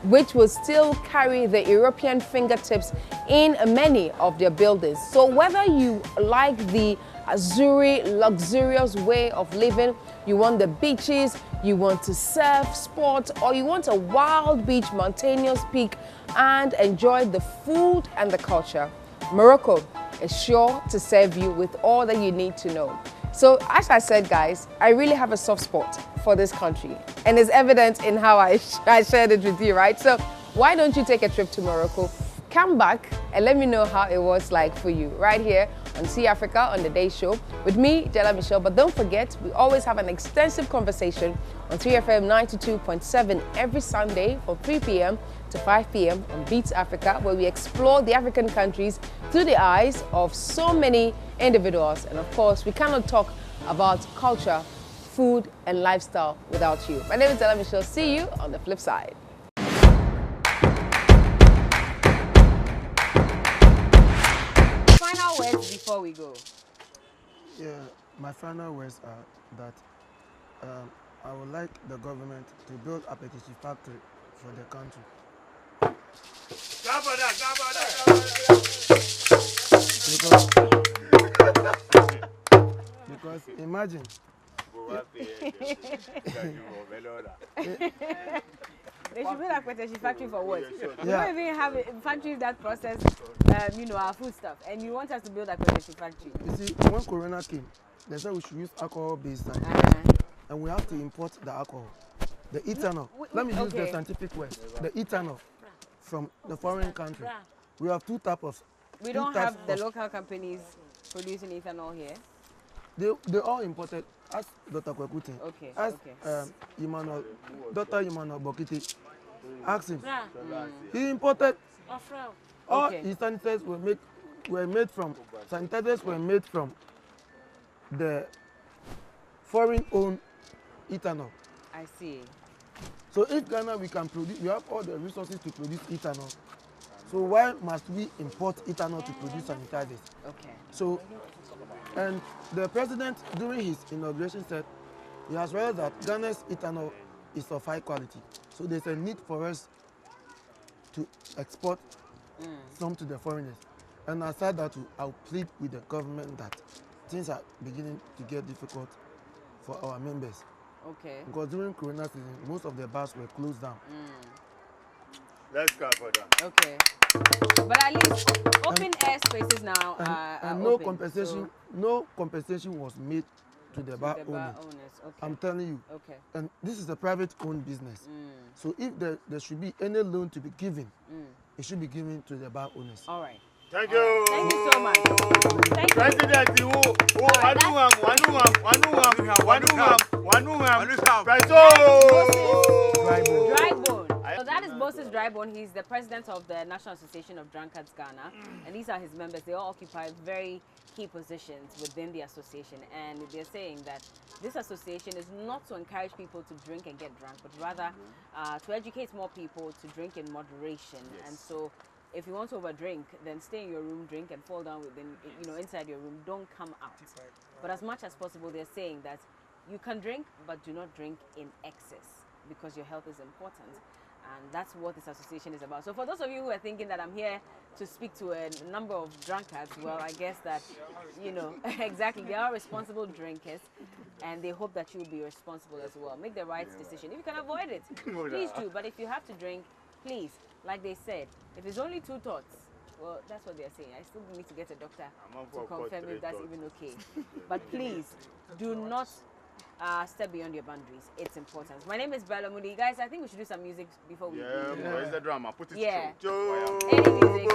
Speaker 12: which will still carry the European fingertips in many of their buildings. So whether you like the Azuri, luxurious way of living, you want the beaches, you want to surf, sport, or you want a wild beach, mountainous peak, and enjoy the food and the culture, Morocco is sure to serve you with all that you need to know. So as I said, guys, I really have a soft spot for this country, and it's evident in how I shared it with you, right? So why don't you take a trip to Morocco? Come back and let me know how it was like for you right here on See Africa on the Day Show with me, Berla Michelle. But don't forget, we always have an extensive conversation on 3FM 92.7 every Sunday from 3 p.m. to 5 p.m. on Beats Africa, where we explore the African countries through the eyes of so many individuals. And of course, we cannot talk about culture, food, and lifestyle without you. My name is Berla Michelle. See you on the flip side.
Speaker 1: Final words before we go.
Speaker 2: Yeah, my final words are that I would like the government to build a petition factory for the country. Because imagine.
Speaker 1: They should build a potato factory for what? We don't even have factories that process, our food stuff. And you want us to build a potato factory?
Speaker 2: You see, when Corona came, they said we should use alcohol-based and we have to import the alcohol, the ethanol. Let me use the scientific word, the ethanol from the foreign country. We have two types of.
Speaker 1: We don't have the local companies producing ethanol here.
Speaker 2: They all imported. Ask Dr. Kwekute.
Speaker 1: Okay.
Speaker 2: Ask Dr. Emmanuel Bokiti. Ask him. He imported. All his sanitizers were made from the foreign-owned ethanol.
Speaker 1: I see.
Speaker 2: So if Ghana we have all the resources to produce ethanol. So why must we import ethanol to produce sanitizers?
Speaker 1: Okay.
Speaker 2: So, and the president during his inauguration said he has realized that Ghana's ethanol is of high quality. So there's a need for us to export some to the foreigners. And aside that, I'll plead with the government that things are beginning to get difficult for our members.
Speaker 1: Okay.
Speaker 2: Because during Corona season, most of the bars were closed down.
Speaker 8: Let's go for that.
Speaker 1: Okay. But at least open air spaces now are
Speaker 2: no
Speaker 1: open,
Speaker 2: compensation. No compensation was made to the bar owners.
Speaker 1: Okay.
Speaker 2: I'm telling you.
Speaker 1: Okay.
Speaker 2: And this is a private-owned business. So if there should be any loan to be given, it should be given to the bar owners.
Speaker 1: All right.
Speaker 8: Thank you.
Speaker 1: Thank you so much. Thank you.
Speaker 8: President,
Speaker 1: Dry bone. So that is both Moses Drybone, he's the president of the National Association of Drunkards Ghana, and these are his members. They all occupy very key positions within the association, and they're saying that this association is not to encourage people to drink and get drunk, but rather to educate more people to drink in moderation. And so if you want to overdrink, then stay in your room, drink and fall down within, inside your room. Don't come out. But as much as possible, they're saying that you can drink, but do not drink in excess because your health is important. And that's what this association is about. So for those of you who are thinking that I'm here to speak to a number of drunkards, well, I guess that, exactly, they are responsible drinkers, and they hope that you'll be responsible as well. Make the right decision. If you can avoid it, please do. But if you have to drink, please, like they said, if it's only 2 thoughts, well, that's what they're saying. I still need to get a doctor to confirm if that's even okay. But please, do not step beyond your boundaries. It's important. My name is Berla Mundi. Guys, I think we should do some music before we
Speaker 8: where's the drama? Put it
Speaker 1: yeah.
Speaker 8: Any
Speaker 1: music.